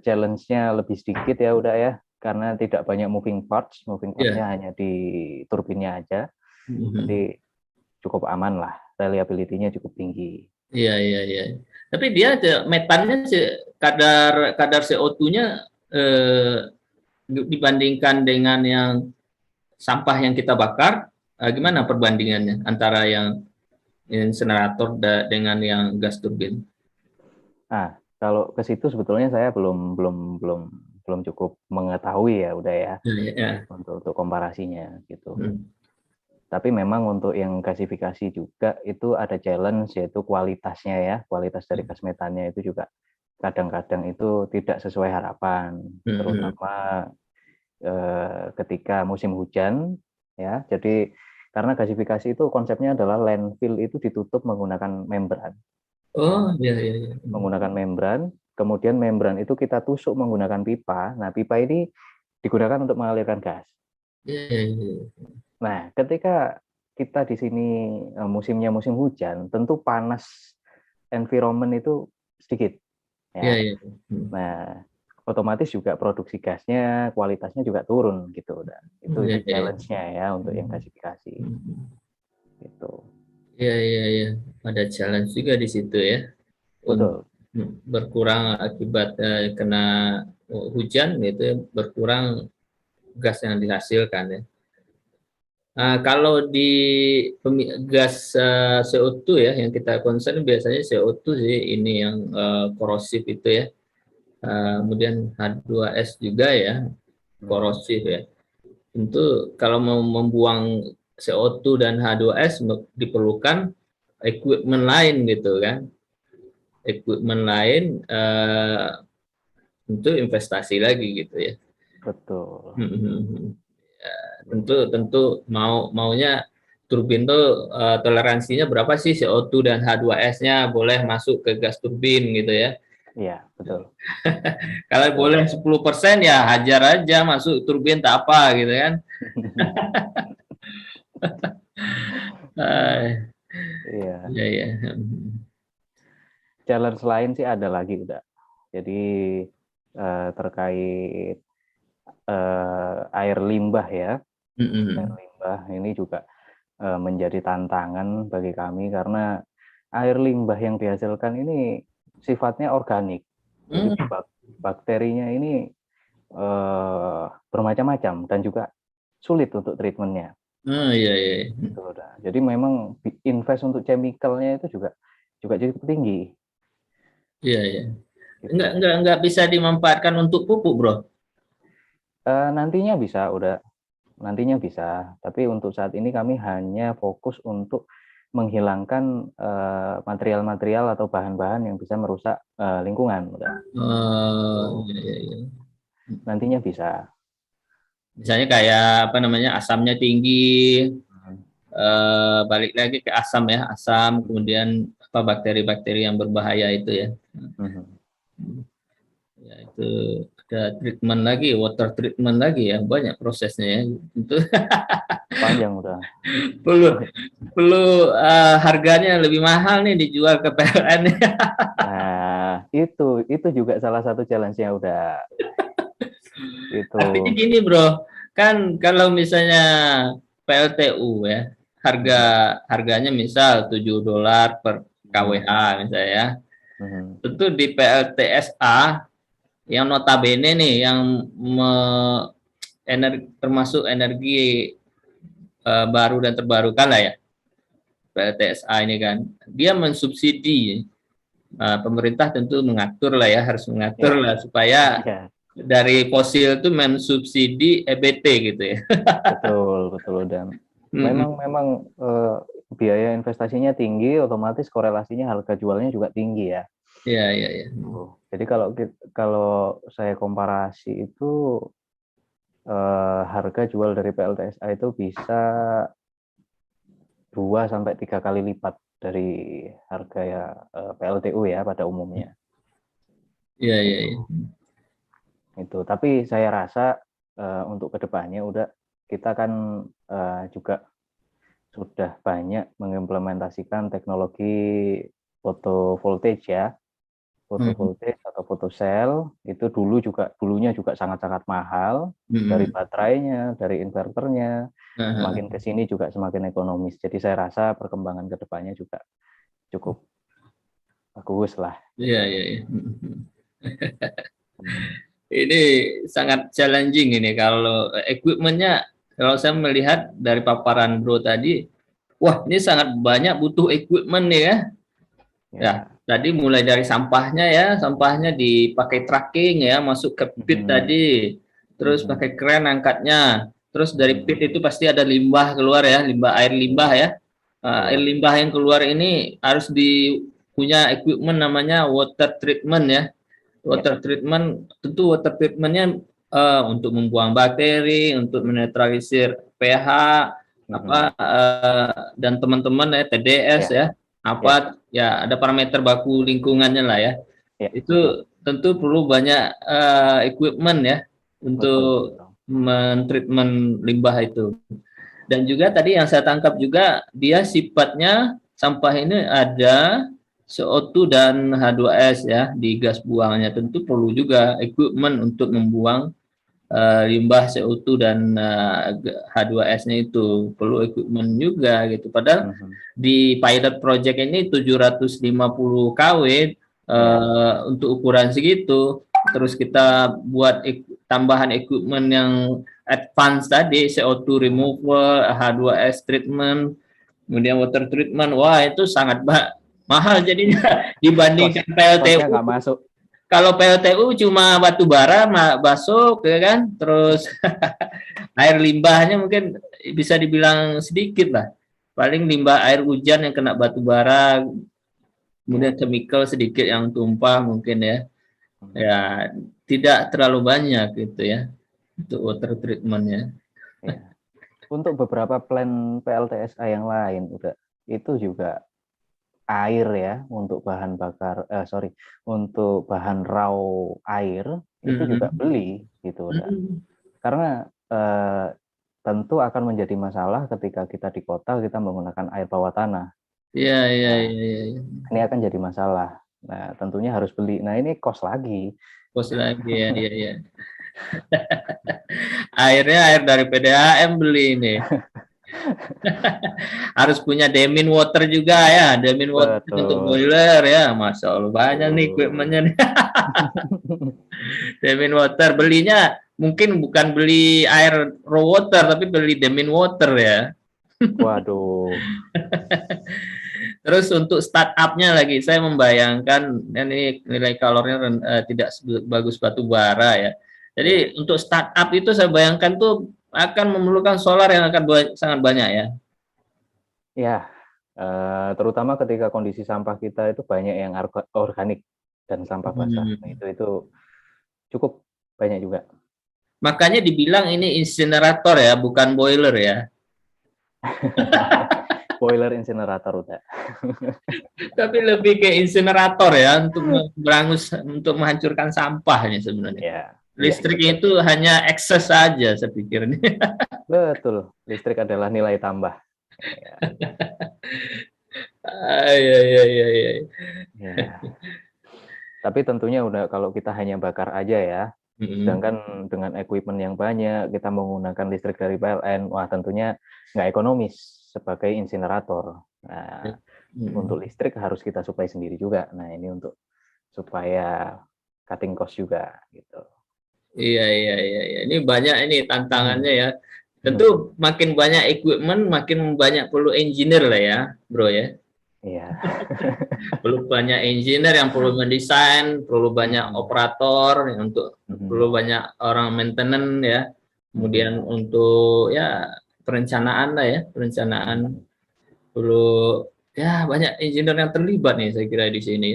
challenge-nya lebih sedikit ya udah ya, karena tidak banyak moving parts-nya hanya di turbinnya aja. Jadi cukup aman lah, reliability-nya cukup tinggi. Iya. Tapi dia metannya kadar CO2-nya dibandingkan dengan yang sampah yang kita bakar, gimana perbandingannya antara yang insenerator dengan yang gas turbin? Nah, kalau ke situ sebetulnya saya belum cukup mengetahui ya udah ya, untuk komparasinya gitu. Tapi memang untuk yang gasifikasi juga itu ada challenge, yaitu kualitasnya ya, kualitas dari gas metannya itu juga kadang-kadang itu tidak sesuai harapan, terutama ketika musim hujan ya. Jadi karena gasifikasi itu konsepnya adalah landfill itu ditutup menggunakan membran. Iya. Menggunakan membran, kemudian membran itu kita tusuk menggunakan pipa. Nah, pipa ini digunakan untuk mengalirkan gas. Nah, ketika kita di sini musimnya musim hujan, tentu panas environment itu sedikit. Ya. Nah, otomatis juga produksi gasnya, kualitasnya juga turun gitu. Itu challenge-nya ya untuk yang gasifikasi. Gitu. Iya. Ada challenge juga di situ ya. Betul. Berkurang akibat kena hujan gitu, berkurang gas yang dihasilkan ya. Kalau di gas CO2 ya yang kita concern biasanya CO2 sih ini yang korosif itu ya. Kemudian H2S juga ya korosif ya. Tentu kalau mau membuang CO2 dan H2S diperlukan equipment lain gitu kan. Equipment lain tentu investasi lagi gitu ya. Betul. Tentu maunya turbin tuh toleransinya berapa sih CO2 dan H2S-nya boleh masuk ke gas turbin gitu ya. Iya, betul. Kalau boleh 10% ya hajar aja masuk turbin tak apa gitu kan. Iya. Challenge lain sih ada lagi udah. Jadi terkait air limbah ya. Air limbah ini juga menjadi tantangan bagi kami karena air limbah yang dihasilkan ini sifatnya organik. Jadi bakterinya ini bermacam-macam dan juga sulit untuk treatmentnya. Iya. Jadi memang invest untuk chemicalnya itu juga cukup tinggi. Iya. Enggak bisa dimanfaatkan untuk pupuk, Bro. Nantinya bisa, tapi untuk saat ini kami hanya fokus untuk menghilangkan material-material atau bahan-bahan yang bisa merusak lingkungan. Iya. Nantinya bisa. Misalnya kayak apa namanya asamnya tinggi, balik lagi ke asam ya, asam kemudian bakteri-bakteri yang berbahaya itu ya. Mhm. Ya, itu ada treatment lagi, water treatment lagi ya, banyak prosesnya ya. Itu Panjang udah. perlu perlu harganya lebih mahal nih dijual ke PLN. Nah, itu juga salah satu challenge-nya udah itu. Artinya gini bro, kan kalau misalnya PLTU ya, Mhm. harganya misal $7 per Mhm. kWh misalnya ya. Mhm. Tentu di PLTSA yang notabene nih yang termasuk energi baru dan terbarukan lah ya, PLTSA ini kan dia mensubsidi, pemerintah tentu mengatur lah ya, harus mengatur Ya, lah supaya ya, dari fosil itu mensubsidi EBT gitu ya. betul, betul. Dan memang Mm-mm. memang biaya investasinya tinggi, otomatis korelasinya harga jualnya juga tinggi ya. Iya, iya, iya. Jadi kalau saya komparasi itu harga jual dari PLTSA itu bisa 2 sampai 3 kali lipat dari harga ya PLTU ya pada umumnya. Iya, iya, Itu iya. Tapi saya rasa untuk kedepannya udah kita kan juga sudah banyak mengimplementasikan teknologi photovoltaic ya, Mm-mm. photovoltaic atau photocell. Itu dulunya juga sangat-sangat mahal, dari Mm-mm. baterainya, dari inverternya. Nah, Semakin ke sini juga semakin ekonomis. Jadi saya rasa perkembangan kedepannya juga cukup bagus lah iya, gitu. iya, iya. Mm-mm. Ini sangat challenging ini kalau equipmentnya, kalau saya melihat dari paparan bro tadi, wah ini sangat banyak butuh equipment nih ya. Ya, Ya. tadi mulai dari sampahnya ya, sampahnya dipakai tracking ya, masuk ke pit Mhm. tadi, terus Mhm. pakai kren angkatnya, terus dari pit Mhm. itu pasti ada limbah keluar ya, limbah air limbah Ya, ya. Air betul. limbah yang keluar ini harus punya equipment namanya water treatment ya. Ya. Water treatment, tentu water treatmentnya untuk membuang bakteri, untuk menetralisir pH, apa Mhm. dan teman-teman ya TDS Ya. ya, Ya. apa ya ada parameter baku lingkungannya lah ya. Ya. Itu tentu perlu banyak equipment ya Betul, untuk betul. mentreatment limbah itu. Dan juga tadi yang saya tangkap juga dia sifatnya sampah ini ada CO2 dan H2S ya di gas buangnya. Tentu perlu juga equipment untuk membuang limbah CO2 dan H2S-nya itu. Perlu equipment juga gitu. Padahal Mhm. di pilot project ini 750 kW Ya. untuk ukuran segitu. Terus kita buat tambahan equipment yang advance tadi, CO2 Mhm. removal, H2S treatment, kemudian water treatment. Wah, itu sangat mahal jadinya dibandingkan Kosnya PLTU. nggak masuk. Kalau PLTU cuma batu bara masuk ya kan, terus air limbahnya mungkin bisa dibilang sedikit lah. Paling limbah air hujan yang kena batu bara, kemudian Ya. chemical sedikit yang tumpah mungkin ya. Mhm. Ya, tidak terlalu banyak gitu ya untuk water treatmentnya. Ya. Untuk beberapa plan PLTSA yang lain udah itu juga air ya untuk bahan bakar sorry untuk bahan raw air itu juga Hmm. beli gitu udah. Hmm. Karena tentu akan menjadi masalah ketika kita di kota kita menggunakan air bawah tanah. Iya, iya, Nah, iya, iya, iya. ini akan jadi masalah. Nah, tentunya harus beli. Nah, ini kos lagi. Pos lagi ya, iya, iya. Airnya air dari PDAM beli ini. Harus punya Demin water juga ya, Demin water untuk Betul. boiler ya. Masya Allah banyak nih Betul. equipmentnya nih. Demin water belinya mungkin bukan beli air raw water tapi beli Demin water ya. Waduh. Terus untuk startupnya lagi, saya membayangkan ini nilai kalorinya tidak bagus batu bara ya. Ya. Jadi untuk startup itu saya bayangkan tuh akan memerlukan solar yang akan sangat banyak ya. Ya, terutama ketika kondisi sampah kita itu banyak yang organik dan sampah basah. Nah, Hmm. itu cukup banyak juga. Makanya dibilang ini insinerator ya, bukan boiler ya. Boiler insinerator udah. Tapi lebih ke insinerator ya untuk berangus, untuk menghancurkan sampahnya sebenarnya. Ya, Listrik betul. itu hanya ekses saja saya pikir. Betul. Listrik adalah nilai tambah. Ya. Iya, iya, iya, iya. Ya. Tapi tentunya udah kalau kita hanya bakar aja ya. Sedangkan dengan equipment yang banyak, kita menggunakan listrik dari PLN, wah tentunya nggak ekonomis sebagai insinerator. Nah, untuk listrik harus kita supply sendiri juga. Nah, ini untuk supaya cutting cost juga gitu. Iya, iya, iya, iya. Ini banyak ini tantangannya ya. Tentu makin banyak equipment, makin banyak perlu engineer lah ya, bro ya. Iya. Perlu banyak engineer yang perlu mendesain, perlu banyak operator, yang perlu banyak orang maintenance ya. Kemudian untuk ya perencanaan lah ya, perencanaan perlu ya banyak engineer yang terlibat nih saya kira di sini.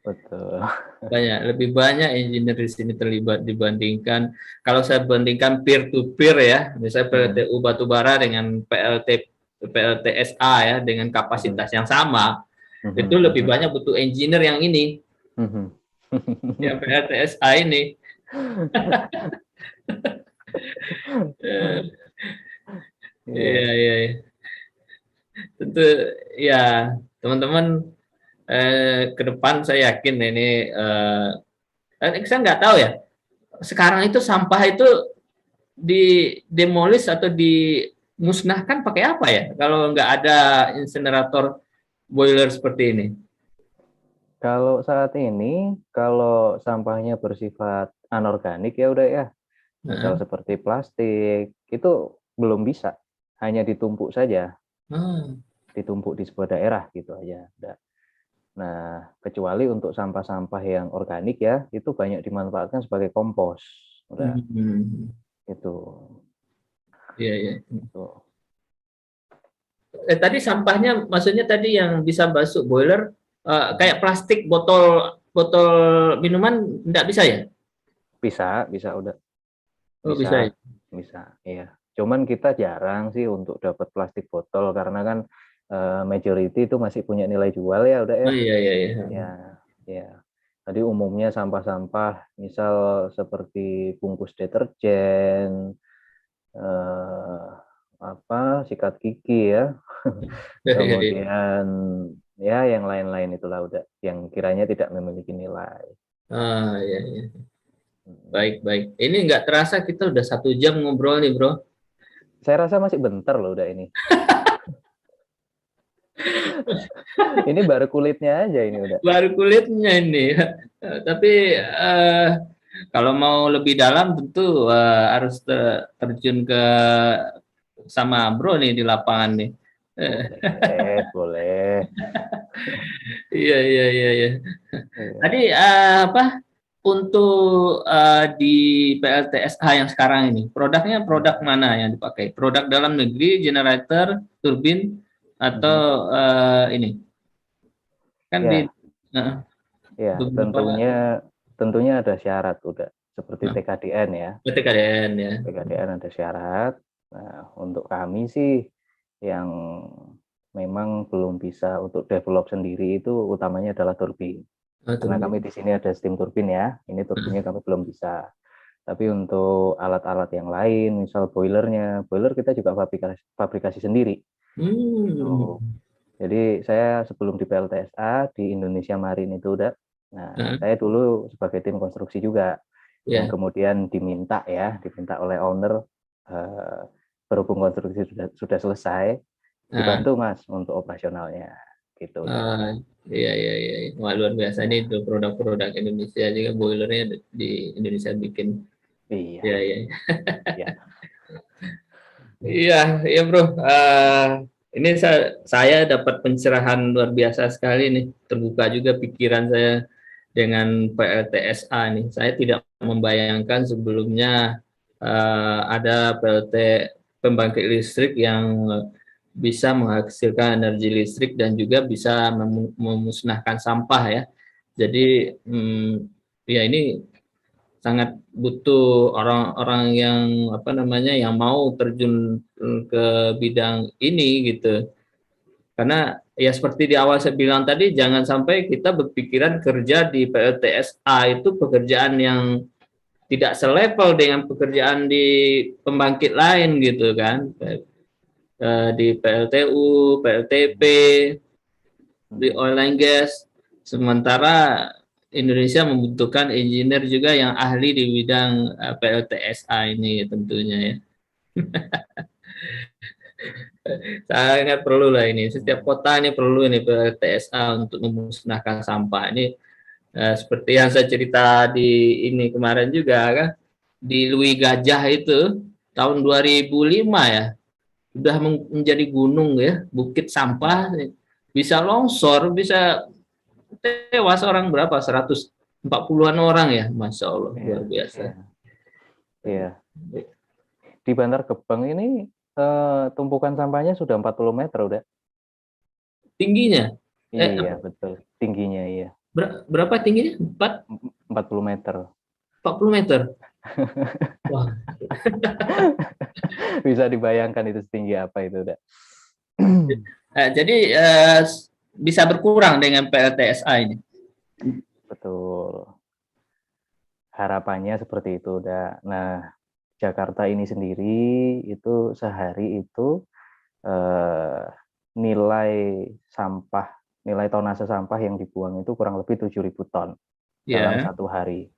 Betul. Lebih banyak engineer di sini terlibat dibandingkan kalau saya bandingkan peer to peer ya, misalnya PLTU batubara dengan PLTSA ya dengan kapasitas yang sama, itu lebih banyak butuh engineer yang ini, yang PLTSA ini. Iya, iya, iya. Tentu ya teman-teman, ke depan saya yakin ini saya nggak tahu ya sekarang itu sampah itu demolis atau dimusnahkan pakai apa ya kalau nggak ada insinerator boiler seperti ini. Kalau saat ini, kalau sampahnya bersifat anorganik ya udah ya, misal seperti plastik, itu belum bisa, hanya ditumpuk saja, ditumpuk di sebuah daerah gitu aja. Udah. Nah, kecuali untuk sampah-sampah yang organik ya, itu banyak dimanfaatkan sebagai kompos. Udah. Itu. Iya, iya. Itu. Tadi sampahnya, maksudnya tadi yang bisa masuk boiler, kayak plastik botol botol minuman, nggak bisa ya? Bisa, bisa udah. Oh, bisa ya? Bisa, iya. Cuman kita jarang sih untuk dapat plastik botol karena kan majority itu masih punya nilai jual ya udah ya. Oh iya, iya, iya. Ya, ya. Tadi umumnya sampah-sampah misal seperti bungkus deterjen, sikat gigi ya. Kemudian ya yang lain-lain itulah udah yang kiranya tidak memiliki nilai. Ah, iya, iya. Baik, baik. Ini nggak terasa kita udah 1 jam ngobrol nih, bro. Saya rasa masih bentar loh udah ini. Ini baru kulitnya aja ini udah. Baru kulitnya ini. Tapi kalau mau lebih dalam tentu harus terjun ke sama bro nih di lapangan nih. Boleh, boleh. Iya, iya, iya, iya. Tadi apa untuk di PLTSA yang sekarang ini produknya produk mana yang dipakai? Produk dalam negeri, generator, turbin atau ini? Kan ya. di Ya, tentunya ada syarat udah seperti TKDN ya. TKDN ya. TKDN ada syarat. Nah, untuk kami sih yang memang belum bisa untuk develop sendiri itu utamanya adalah turbin. Karena kami di sini ada steam turbin ya. Ini turbinnya kami belum bisa. Tapi untuk alat-alat yang lain, misal boilernya, boiler kita juga fabrikasi sendiri. Jadi saya sebelum di PLTSA di Indonesia Marine itu udah. Nah, saya dulu sebagai tim konstruksi juga, yang kemudian diminta oleh owner, berhubung konstruksi sudah selesai, dibantu Mas untuk operasionalnya, gitu. Iya, iya, iya. Wah, luar biasa nih itu produk-produk Indonesia juga, boilernya di Indonesia bikin. Iya. Iya, iya. Iya. Iya, iya bro. Ini saya dapat pencerahan luar biasa sekali nih. Terbuka juga pikiran saya dengan PLTSA nih. Saya tidak membayangkan sebelumnya ada PLT pembangkit listrik yang bisa menghasilkan energi listrik dan juga bisa memusnahkan sampah ya. Jadi ya ini sangat butuh orang-orang yang yang mau terjun ke bidang ini gitu. Karena ya seperti di awal saya bilang tadi, jangan sampai kita berpikiran kerja di PLTSA itu pekerjaan yang tidak selevel dengan pekerjaan di pembangkit lain gitu kan. Di PLTU, PLTP, di oil and gas. Sementara Indonesia membutuhkan engineer juga yang ahli di bidang PLTSA ini tentunya ya. Sangat perlu lah ini. Setiap kota ini perlu ini PLTSA untuk memusnahkan sampah. Ini seperti yang saya cerita di ini kemarin juga kan, di Lui Gajah itu tahun 2005 ya, sudah menjadi gunung ya, bukit sampah, bisa longsor, bisa tewas orang berapa? 140-an orang ya, Masya Allah, luar biasa. Iya. Di Bantar Gebang ini tumpukan sampahnya sudah 40 meter udah. Tingginya? Iya, betul. Tingginya iya. Berapa tingginya? 40 meter. 40 meter. Wah. Bisa dibayangkan itu setinggi apa itu udah. Jadi bisa berkurang dengan PLTSA ini. Betul. Harapannya seperti itu udah. Nah, Jakarta ini sendiri itu sehari itu nilai sampah, nilai tonase sampah yang dibuang itu kurang lebih 7.000 ton dalam satu hari.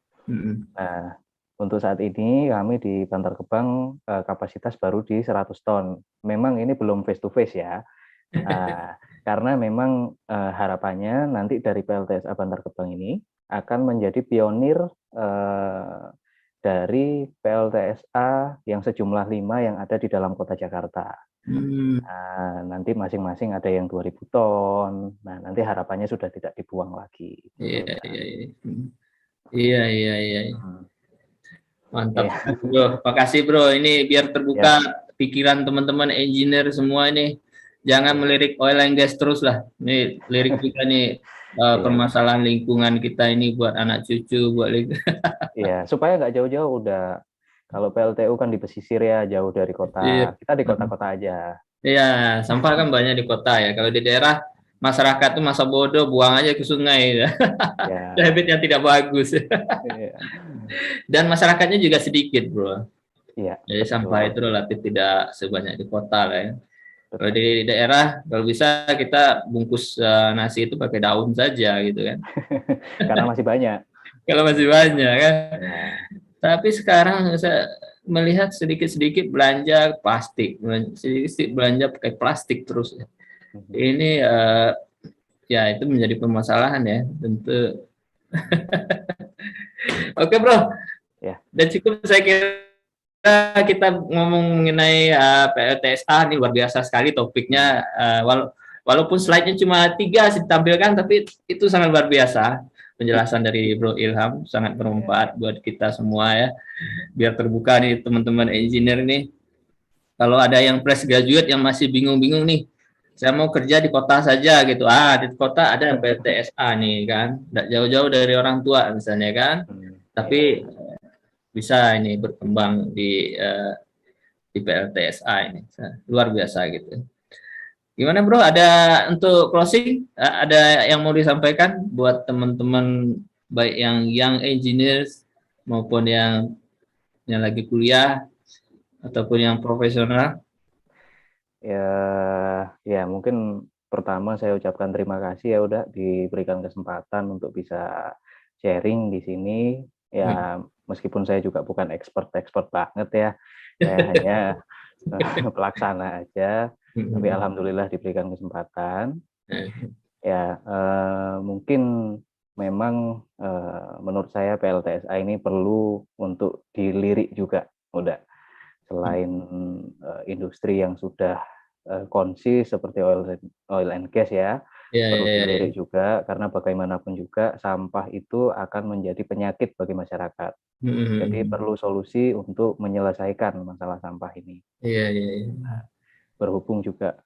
Nah, untuk saat ini kami di Bantar Gebang kapasitas baru di 100 ton. Memang ini belum face to face ya. Karena memang harapannya nanti dari PLTSA Bantar Gebang ini akan menjadi pionir dari PLTSA yang sejumlah 5 yang ada di dalam kota Jakarta. Nah, nanti masing-masing ada yang 2.000 ton. Nah, nanti harapannya sudah tidak dibuang lagi. Iya. Mantap, Bro. Makasih, Bro. Ini biar terbuka pikiran teman-teman engineer semua ini. Jangan melirik oil and gas terus lah. Ini lirik juga nih permasalahan lingkungan kita ini buat anak cucu, buat Iya, supaya nggak jauh-jauh udah. Kalau PLTU kan di pesisir ya, jauh dari kota. Kita di kota-kota aja. Iya, sampah kan banyak di kota ya. Kalau di daerah masyarakat tuh masa bodoh, buang aja ke sungai. Ya. Habit yang tidak bagus. Dan masyarakatnya juga sedikit, Bro. Iya. Jadi sampah itu relatif tidak sebanyak di kota lah ya. Kalau di daerah, kalau bisa kita bungkus nasi itu pakai daun saja gitu kan. Karena masih banyak. Kalau masih banyak kan. Tapi sekarang saya melihat sedikit-sedikit belanja plastik, sedikit-sedikit belanja pakai plastik terus. Ini ya itu menjadi permasalahan ya, tentu. Oke, Bro. Dan cukup saya kira kita ngomong mengenai PLTSA ini luar biasa sekali topiknya. Walaupun slide-nya cuma 3 ditampilkan, tapi itu sangat luar biasa. Penjelasan dari Bro Ilham sangat bermanfaat buat kita semua ya. Biar terbuka nih teman-teman engineer nih. Kalau ada yang fresh graduate yang masih bingung-bingung nih, saya mau kerja di kota saja gitu. Di kota ada PLTSA nih kan. Tidak jauh-jauh dari orang tua misalnya kan. Tapi bisa ini berkembang di PLTSA ini. Luar biasa gitu. Gimana, Bro? Ada untuk closing? Ada yang mau disampaikan buat teman-teman baik yang young engineers maupun yang lagi kuliah ataupun yang profesional? Ya mungkin pertama saya ucapkan terima kasih ya udah diberikan kesempatan untuk bisa sharing di sini. Ya meskipun saya juga bukan expert banget ya, saya hanya pelaksana aja. Tapi alhamdulillah diberikan kesempatan. Ya mungkin memang menurut saya PLTSA ini perlu untuk dilirik juga, udah. Selain industri yang sudah konsis seperti oil and gas ya, perlu dilirik juga karena bagaimanapun juga sampah itu akan menjadi penyakit bagi masyarakat. Jadi perlu solusi untuk menyelesaikan masalah sampah ini. Nah, berhubung juga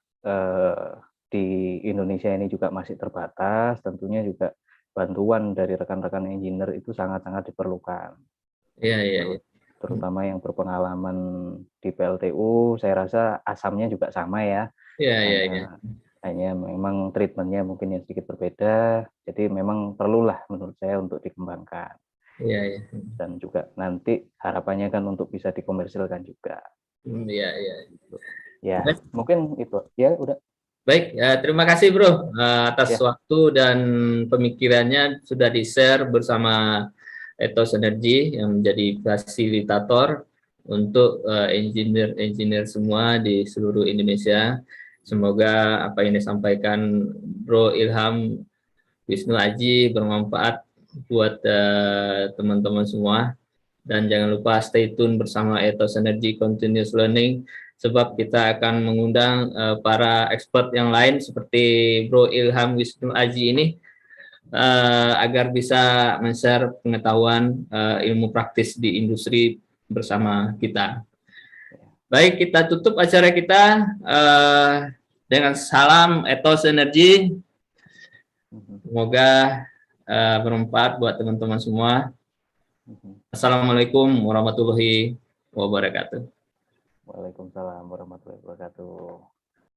di Indonesia ini juga masih terbatas, tentunya juga bantuan dari rekan-rekan engineer itu sangat-sangat diperlukan. Terutama yang berpengalaman di PLTU, saya rasa asamnya juga sama ya. hanya memang treatmentnya mungkin yang sedikit berbeda, jadi memang perlulah menurut saya untuk dikembangkan. Iya, iya. Dan juga nanti harapannya kan untuk bisa dikomersilkan juga. Iya, iya. Ya, mungkin itu. Ya, udah. Baik, terima kasih Bro atas Ya. waktu dan pemikirannya sudah di-share bersama Ethos Energy yang menjadi fasilitator untuk engineer-engineer semua di seluruh Indonesia. Semoga apa yang disampaikan Bro Ilham Wisnu Aji bermanfaat buat teman-teman semua. Dan jangan lupa stay tune bersama Ethos Energy Continuous Learning, sebab kita akan mengundang para expert yang lain seperti Bro Ilham Wisnu Aji ini agar bisa men-share pengetahuan ilmu praktis di industri bersama kita. Baik, kita tutup acara kita dengan salam Ethos Energy. Semoga bermanfaat buat teman-teman semua. Assalamualaikum warahmatullahi wabarakatuh. Waalaikumsalam warahmatullahi wabarakatuh.